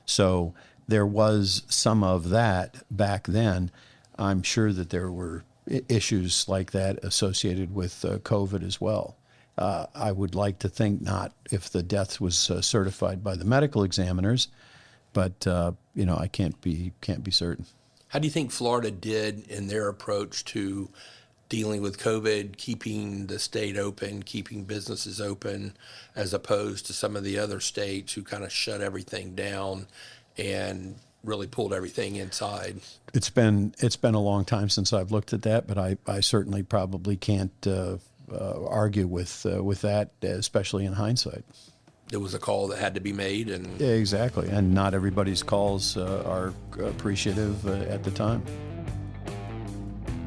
So there was some of that back then. I'm sure that there were issues like that associated with COVID as well. I would like to think not, if the death was certified by the medical examiners, but I can't be certain. How do you think Florida did in their approach to dealing with COVID, keeping the state open, keeping businesses open, as opposed to some of the other states who kind of shut everything down and really pulled everything inside? It's been a long time since I've looked at that, but I certainly probably can't argue with that, especially in hindsight. There was a call that had to be made, and yeah, exactly, and not everybody's calls are appreciative at the time.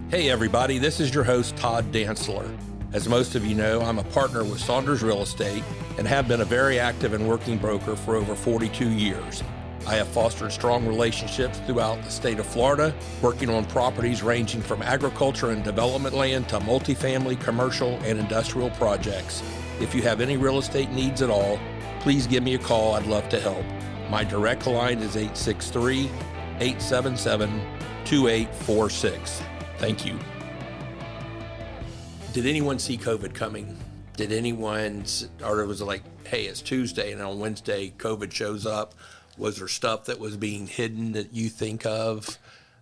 Hey everybody, this is your host Todd Dantzler. As most of you know, I'm a partner with Saunders Real Estate and have been a very active and working broker for over 42 years. I have fostered strong relationships throughout the state of Florida, working on properties ranging from agriculture and development land to multifamily, commercial, and industrial projects. If you have any real estate needs at all, please give me a call. I'd love to help. My direct line is 863-877-2846. Thank you. Did anyone see COVID coming? Did anyone, or it was like, hey, it's Tuesday, and on Wednesday, COVID shows up? Was there stuff that was being hidden that you think of?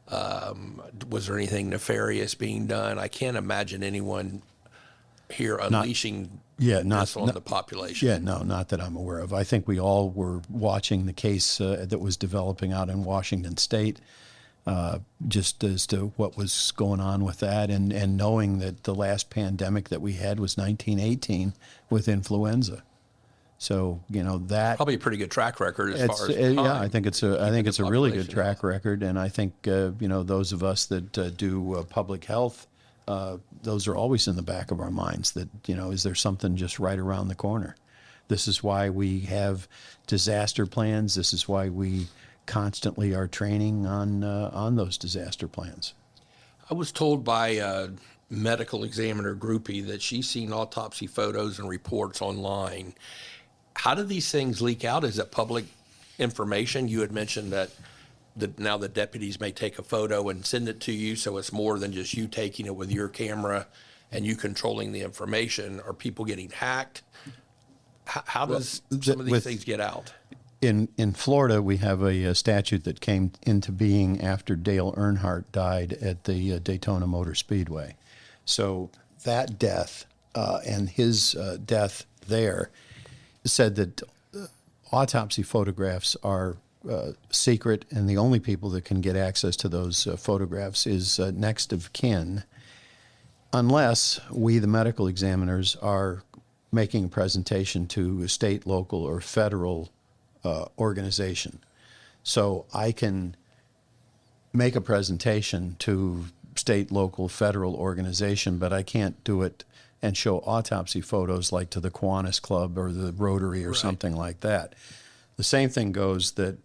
Was there anything nefarious being done? I can't imagine anyone here unleashing this on the population. Yeah, no, not that I'm aware of. I think we all were watching the case that was developing out in Washington State, just as to what was going on with that, and knowing that the last pandemic that we had was 1918 with influenza. So that probably a pretty good track record as far as time. Yeah, I think it's a really good track record, and I think those of us that do public health, those are always in the back of our minds. That is there something just right around the corner? This is why we have disaster plans. This is why we constantly are training on those disaster plans. I was told by a medical examiner groupie that she's seen autopsy photos and reports online. How do these things leak out? Is it public information? You had mentioned that now the deputies may take a photo and send it to you, so it's more than just you taking it with your camera and you controlling the information. Are people getting hacked? How does some of these things get out? In Florida, we have a statute that came into being after Dale Earnhardt died at the Daytona Motor Speedway. So that death and his death there said that autopsy photographs are secret, and the only people that can get access to those photographs is next of kin, unless we, the medical examiners, are making a presentation to a state, local, or federal organization. So I can make a presentation to state, local, federal organization, but I can't do it and show autopsy photos like to the Kiwanis Club or the Rotary or something like that. The same thing goes that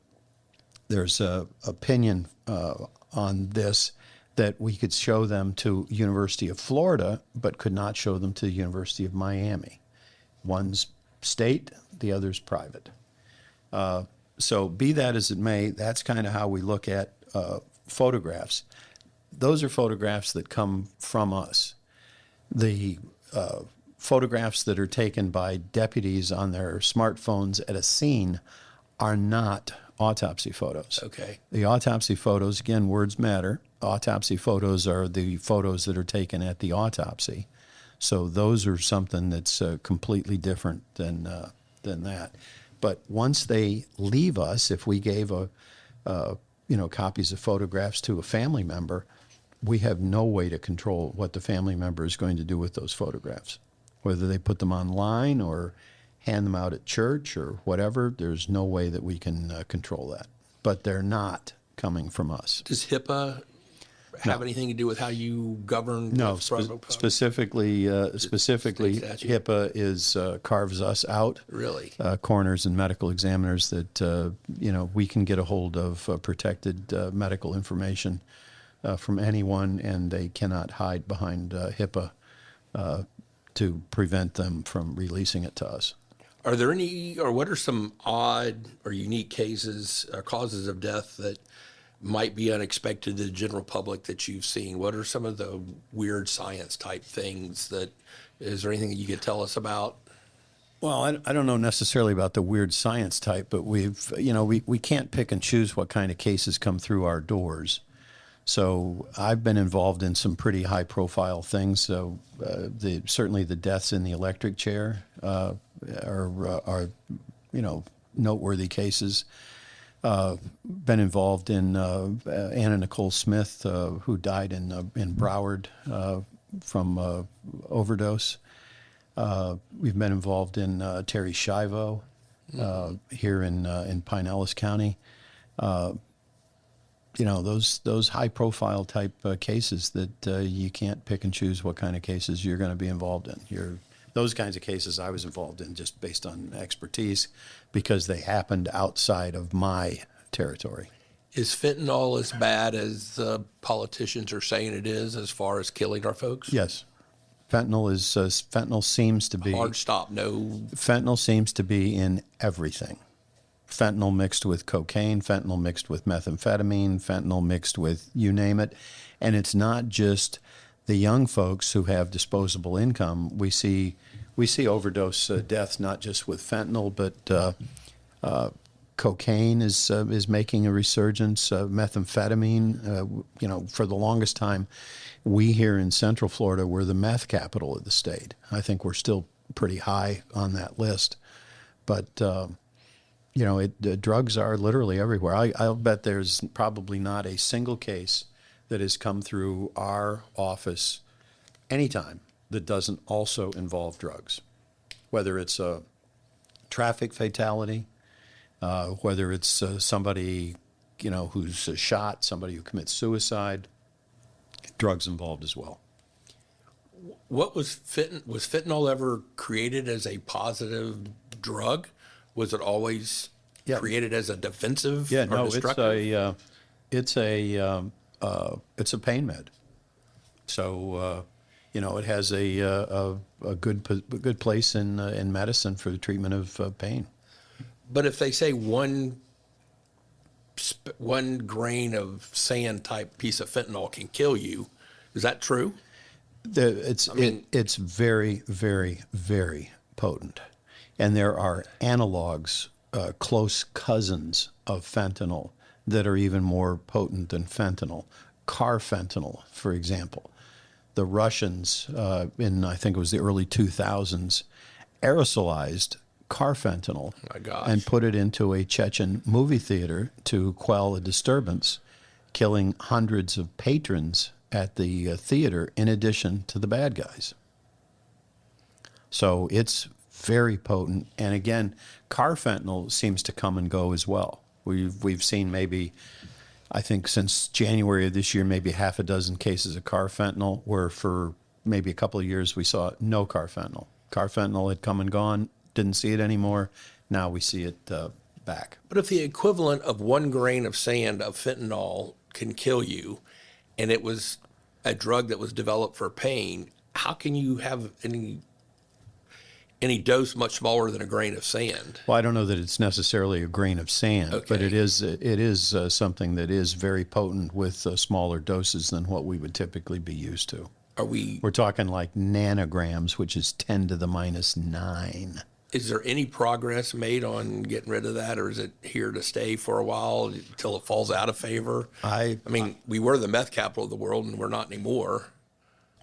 there's a opinion on this that we could show them to University of Florida, but could not show them to the University of Miami. One's state, the other's private. So be that as it may, that's kind of how we look at photographs. Those are photographs that come from us. The photographs that are taken by deputies on their smartphones at a scene are not autopsy photos. Okay. The autopsy photos, again, words matter. Autopsy photos are the photos that are taken at the autopsy. So those are something that's completely different than that. But once they leave us, if we gave copies of photographs to a family member, we have no way to control what the family member is going to do with those photographs. Whether they put them online or hand them out at church or whatever, there's no way that we can control that. But they're not coming from us. Does HIPAA have anything to do with how you govern? No, specifically HIPAA carves us out. Really? Coroners and medical examiners that we can get a hold of protected medical information from anyone, and they cannot hide behind HIPAA to prevent them from releasing it to us. Are there any, or what are some odd or unique cases or causes of death that might be unexpected to the general public that you've seen? What are some of the weird science type things is there anything that you could tell us about? Well, I don't know necessarily about the weird science type, but we can't pick and choose what kind of cases come through our doors. So I've been involved in some pretty high profile things. So certainly the deaths in the electric chair are noteworthy cases. Been involved in Anna Nicole Smith, who died in Broward from overdose. We've been involved in Terry Schiavo here in Pinellas County. Those high profile type cases that you can't pick and choose what kind of cases you're going to be involved in. Those kinds of cases I was involved in just based on expertise because they happened outside of my territory. Is fentanyl as bad as the politicians are saying it is as far as killing our folks? Yes. Fentanyl seems to be... Hard stop, no... Fentanyl seems to be in everything. Fentanyl mixed with cocaine, fentanyl mixed with methamphetamine, fentanyl mixed with you name it. And it's not just the young folks who have disposable income. We see overdose deaths not just with fentanyl, but cocaine is making a resurgence. Methamphetamine, for the longest time, we here in Central Florida were the meth capital of the state. I think we're still pretty high on that list, but drugs are literally everywhere. I'll bet there's probably not a single case that has come through our office anytime that doesn't also involve drugs, whether it's a traffic fatality, whether it's somebody, who's shot, somebody who commits suicide, drugs involved as well. What was fentanyl ever created as a positive drug? Was it always created as a defensive or destructive? It's a pain med. So it has a good place in medicine for the treatment of pain. But if they say one grain of sand type piece of fentanyl can kill you, is that true? It's very, very, very potent. And there are analogs close cousins of fentanyl that are even more potent than fentanyl. Carfentanil, for example. The Russians, I think it was the early 2000s, aerosolized carfentanil and put it into a Chechen movie theater to quell a disturbance, killing hundreds of patrons at the theater in addition to the bad guys. So it's very potent. And again, carfentanil seems to come and go as well. We've seen maybe, I think since January of this year, maybe half a dozen cases of carfentanil, where for maybe a couple of years we saw no carfentanil. Carfentanil had come and gone, didn't see it anymore. Now we see it back. But if the equivalent of 1 grain of sand of fentanyl can kill you, and it was a drug that was developed for pain, how can you have any dose much smaller than a grain of sand? Well, I don't know that it's necessarily a grain of sand, but it is something that is very potent with smaller doses than what we would typically be used to. We're talking like nanograms, which is 10 to the minus 9. Is there any progress made on getting rid of that, or is it here to stay for a while until it falls out of favor? I mean, we were the meth capital of the world, and we're not anymore.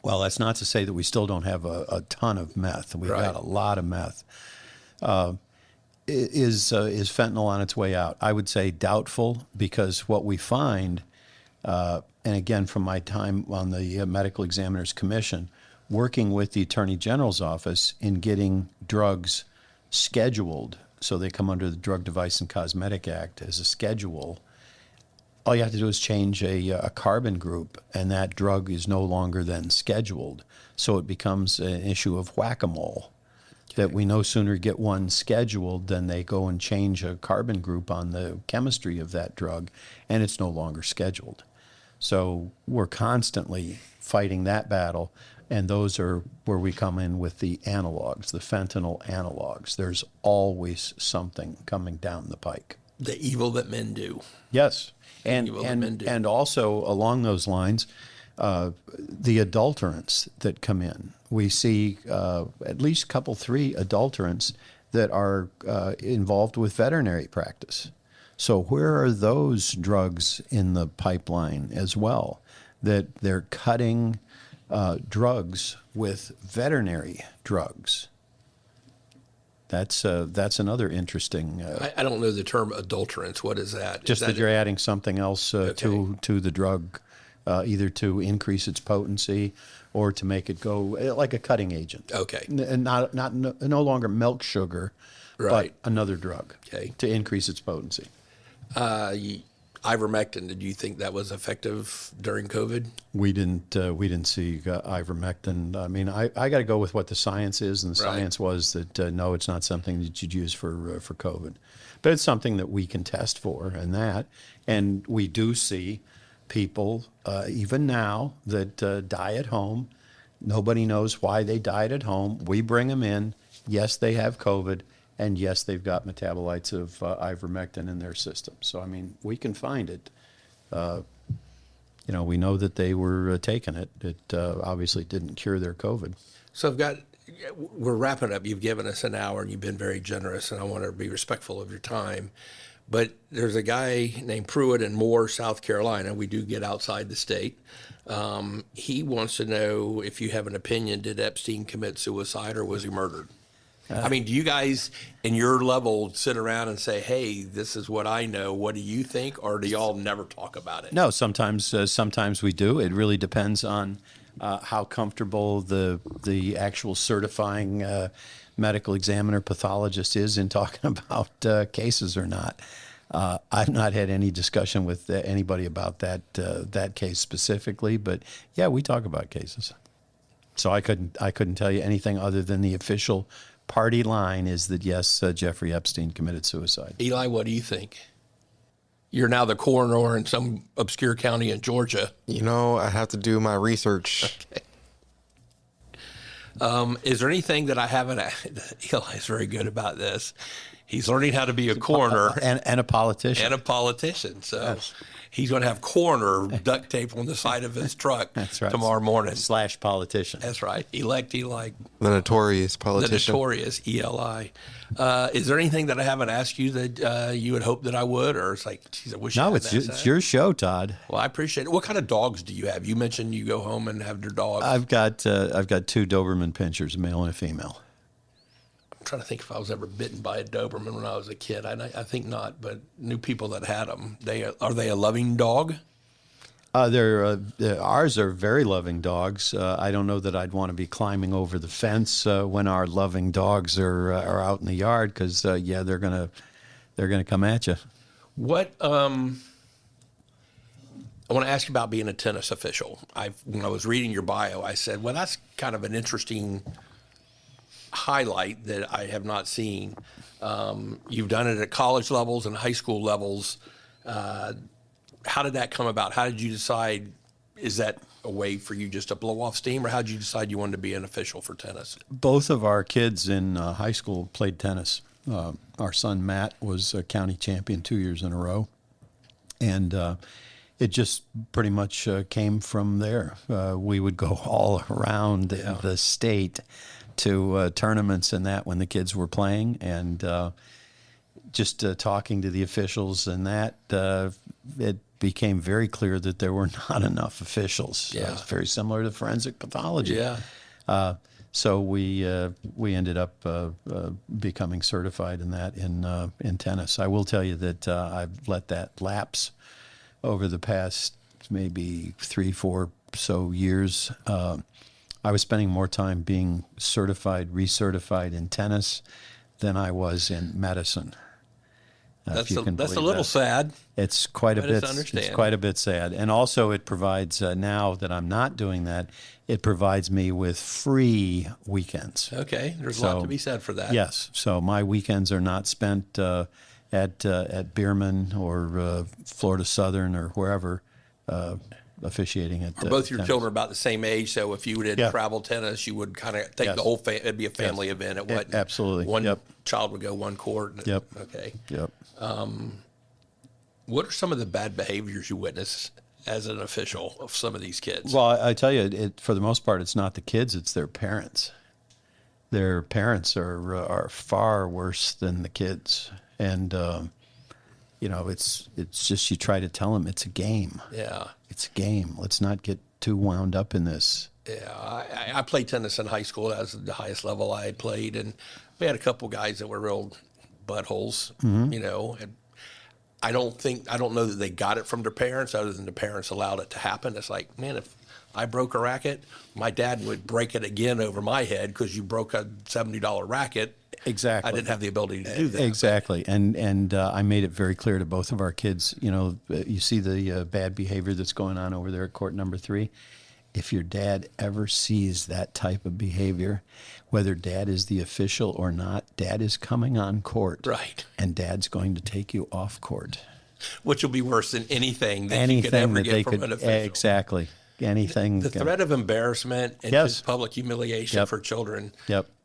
Well, that's not to say that we still don't have a ton of meth. We've got a lot of meth. Is fentanyl on its way out? I would say doubtful, because what we find, and again, from my time on the Medical Examiners Commission, working with the Attorney General's office in getting drugs scheduled so they come under the Drug Device and Cosmetic Act as a schedule, all you have to do is change a carbon group, and that drug is no longer then scheduled. So it becomes an issue of whack-a-mole, that we no sooner get one scheduled than they go and change a carbon group on the chemistry of that drug, and it's no longer scheduled. So we're constantly fighting that battle, and those are where we come in with the analogs, the fentanyl analogs. There's always something coming down the pike. The evil that men do. Yes. And also along those lines, the adulterants that come in. We see at least three adulterants that are involved with veterinary practice. So where are those drugs in the pipeline as well? That they're cutting drugs with veterinary drugs. That's another interesting. I don't know the term adulterants. What is that? Just that you're adding something else to the drug, either to increase its potency or to make it go like a cutting agent. Okay. And no longer milk sugar, but another drug to increase its potency. Ivermectin. Did you think that was effective during COVID? We didn't see ivermectin. I mean, I got to go with what the science is, and the science was that no, it's not something that you'd use for COVID, but it's something that we can test for, and we do see people even now that die at home. Nobody knows why they died at home. We bring them in. Yes, they have COVID. And yes, they've got metabolites of ivermectin in their system. So, I mean, we can find it. We know that they were taking it. It obviously didn't cure their COVID. So we're wrapping up. You've given us an hour, and you've been very generous, and I want to be respectful of your time. But there's a guy named Pruitt in Moore, South Carolina. We do get outside the state. He wants to know if you have an opinion, did Epstein commit suicide or was he murdered? I mean, do you guys in your level sit around and say, hey, this is what I know, what do you think? Or do y'all never talk about it? No, sometimes we do. It really depends on how comfortable the actual certifying medical examiner pathologist is in talking about cases or not. I've not had any discussion with anybody about that case specifically, but yeah, we talk about cases. So I couldn't tell you anything other than the official party line is that, yes, Jeffrey Epstein committed suicide. Eli, what do you think? You're now the coroner in some obscure county in Georgia. I have to do my research. Okay. Is there anything that I haven't? Eli's very good about this. He's learning how to be a coroner and a politician. And a politician. So he's going to have coroner duct tape on the side of his truck That's right. tomorrow morning. / politician. That's right. Elect Eli. The notorious politician. The notorious Eli. Is there anything that I haven't asked you that you would hope that I would? Or it's like, geez, I wish I No, had it's your show, Todd. Well, I appreciate it. What kind of dogs do you have? You mentioned you go home and have your dogs. I've got 2 Doberman pinschers, a male and a female. I'm trying to think if I was ever bitten by a Doberman when I was a kid. I think not, but knew people that had them. Are they a loving dog? Ours are very loving dogs. I don't know that I'd want to be climbing over the fence when our loving dogs are out in the yard because they're gonna come at you. What I want to ask you about being a tennis official. When I was reading your bio, I said, well, that's kind of an interesting highlight that I have not seen. You've done it at college levels and high school levels. How did that come about? How did you decide? Is that a way for you just to blow off steam, or how did you decide you wanted to be an official for tennis? Both of our kids in high school played tennis. Our son Matt was a county champion 2 years in a row, and it just pretty much came from there. We would go all around the state to tournaments and that when the kids were playing, and just talking to the officials and that, it became very clear that there were not enough officials. Yeah. It's very similar to forensic pathology. Yeah. So we ended up becoming certified in that in tennis. I will tell you that I've let that lapse over the past maybe 3-4 so years. I was spending more time being certified, recertified in tennis than I was in medicine. That's a little sad. It's quite a bit. Understand. It's quite a bit sad, and also it provides now that I'm not doing that. It provides me with free weekends. Okay, there's a lot to be said for that. Yes, so my weekends are not spent at Bierman or Florida Southern or wherever officiating at. Are both your tennis. children about the same age? So if you did travel tennis, you would kind of take the whole it'd be a family event. It wasn't absolutely one child would go one court. Yep. Okay. Yep. What are some of the bad behaviors you witness as an official of some of these kids? Well, I tell you, for the most part, it's not the kids; it's their parents. Their parents are far worse than the kids, and it's just you try to tell them it's a game. Yeah, it's a game. Let's not get too wound up in this. Yeah, I played tennis in high school. That was the highest level I had played, and we had a couple guys that were real buttholes. And I don't know that they got it from their parents, other than the parents allowed it to happen. It's like, man, if I broke a racket, my dad would break it again over my head because you broke a $70 racket. Exactly. I didn't have the ability to do that. Exactly. And I made it very clear to both of our kids, you see the bad behavior that's going on over there at court number 3. If your dad ever sees that type of behavior, whether dad is the official or not, dad is coming on court. Right. And dad's going to take you off court. Which will be worse than anything that you could ever get from an official. Exactly. Anything. The threat of embarrassment and just public humiliation for children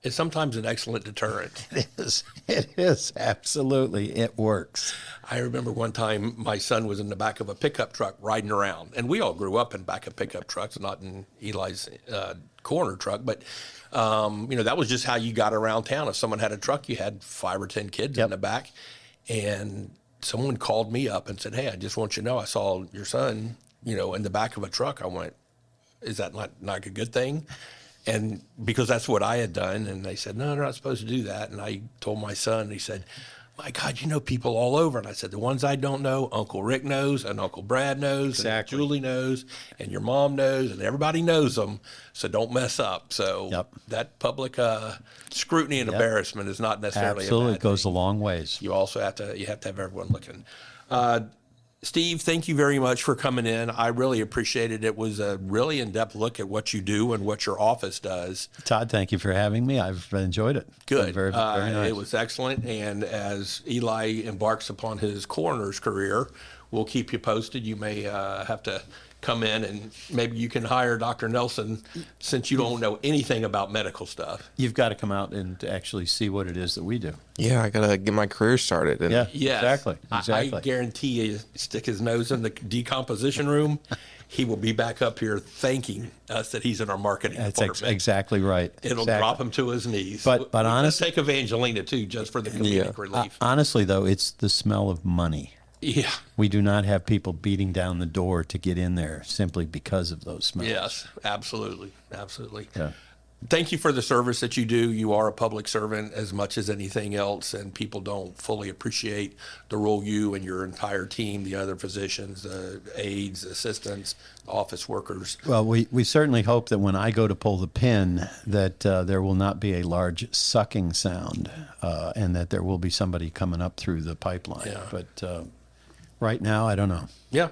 is sometimes an excellent deterrent. It is. It is. Absolutely. It works. I remember one time my son was in the back of a pickup truck riding around, and we all grew up in back of pickup trucks, not in Eli's coroner truck, but that was just how you got around town. If someone had a truck, you had 5 or 10 kids in the back, and someone called me up and said, "Hey, I just want you to know I saw your son, in the back of a truck." I went, "Is that not a good thing?" And because that's what I had done, and they said, "No, they're not supposed to do that." And I told my son, and he said, "My God, you know people all over." And I said, "The ones I don't know, Uncle Rick knows, and Uncle Brad knows, and Julie knows, and your mom knows, and everybody knows them. So don't mess up." So that public scrutiny and embarrassment is not necessarily absolutely a bad goes thing. a long ways. You also have to have everyone looking. Steve, thank you very much for coming in. I really appreciate it. It was a really in-depth look at what you do and what your office does. Todd, thank you for having me. I've enjoyed it. Good. Very nice. It was excellent. And as Eli embarks upon his coroner's career, we'll keep you posted. You may have to come in and maybe you can hire Dr. Nelson since you don't know anything about medical stuff. You've got to come out and actually see what it is that we do. Yeah, I gotta get my career started. And Yeah, Yes. exactly. I guarantee you, stick his nose in the decomposition room, he will be back up here thanking us that he's in our marketing That's department. exactly right. It'll Exactly. drop him to his knees. But We honestly, take Evangelina too, just for the comedic relief. honestly though, it's the smell of money. Yeah. We do not have people beating down the door to get in there simply because of those smells. Yes, absolutely. Absolutely. Yeah. Thank you for the service that you do. You are a public servant as much as anything else, and people don't fully appreciate the role you and your entire team, the other physicians, aides, assistants, office workers. Well, we certainly hope that when I go to pull the pin that there will not be a large sucking sound and that there will be somebody coming up through the pipeline. Yeah. But right now, I don't know. Yeah,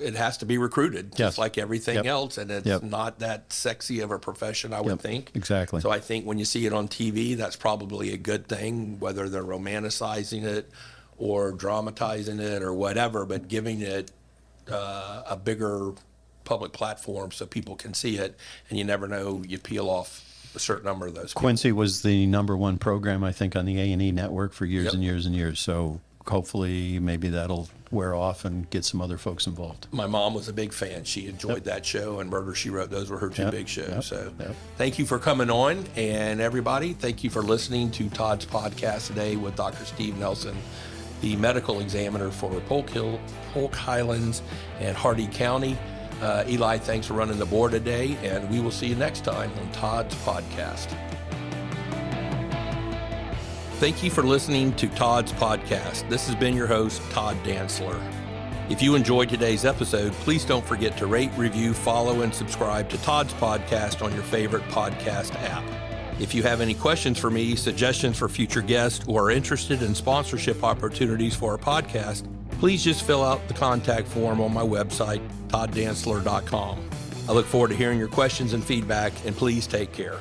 it has to be recruited, just Yes. like everything Yep. else, and it's Yep. not that sexy of a profession, I would Yep, think. exactly. So I think when you see it on TV, that's probably a good thing, whether they're romanticizing it or dramatizing it or whatever, but giving it a bigger public platform so people can see it, and you never know, you peel off a certain number of those people. Quincy was the #1 program, I think, on the A&E network for years Yep. and years and years. So hopefully maybe that'll wear off and get some other folks involved. My mom was a big fan. She enjoyed that show, and Murder, She Wrote. Those were her two Yep, big shows. yep, So yep. thank you for coming on. And everybody, thank you for listening to Todd's podcast today with Dr. Steve Nelson, the medical examiner for Polk, Highlands, and Hardee County. Eli, thanks for running the board today, and we will see you next time on Todd's podcast. Thank you for listening to Todd's podcast. This has been your host, Todd Dantzler. If you enjoyed today's episode, please don't forget to rate, review, follow, and subscribe to Todd's podcast on your favorite podcast app. If you have any questions for me, suggestions for future guests, or are interested in sponsorship opportunities for our podcast, please just fill out the contact form on my website, todddantzler.com. I look forward to hearing your questions and feedback, and please take care.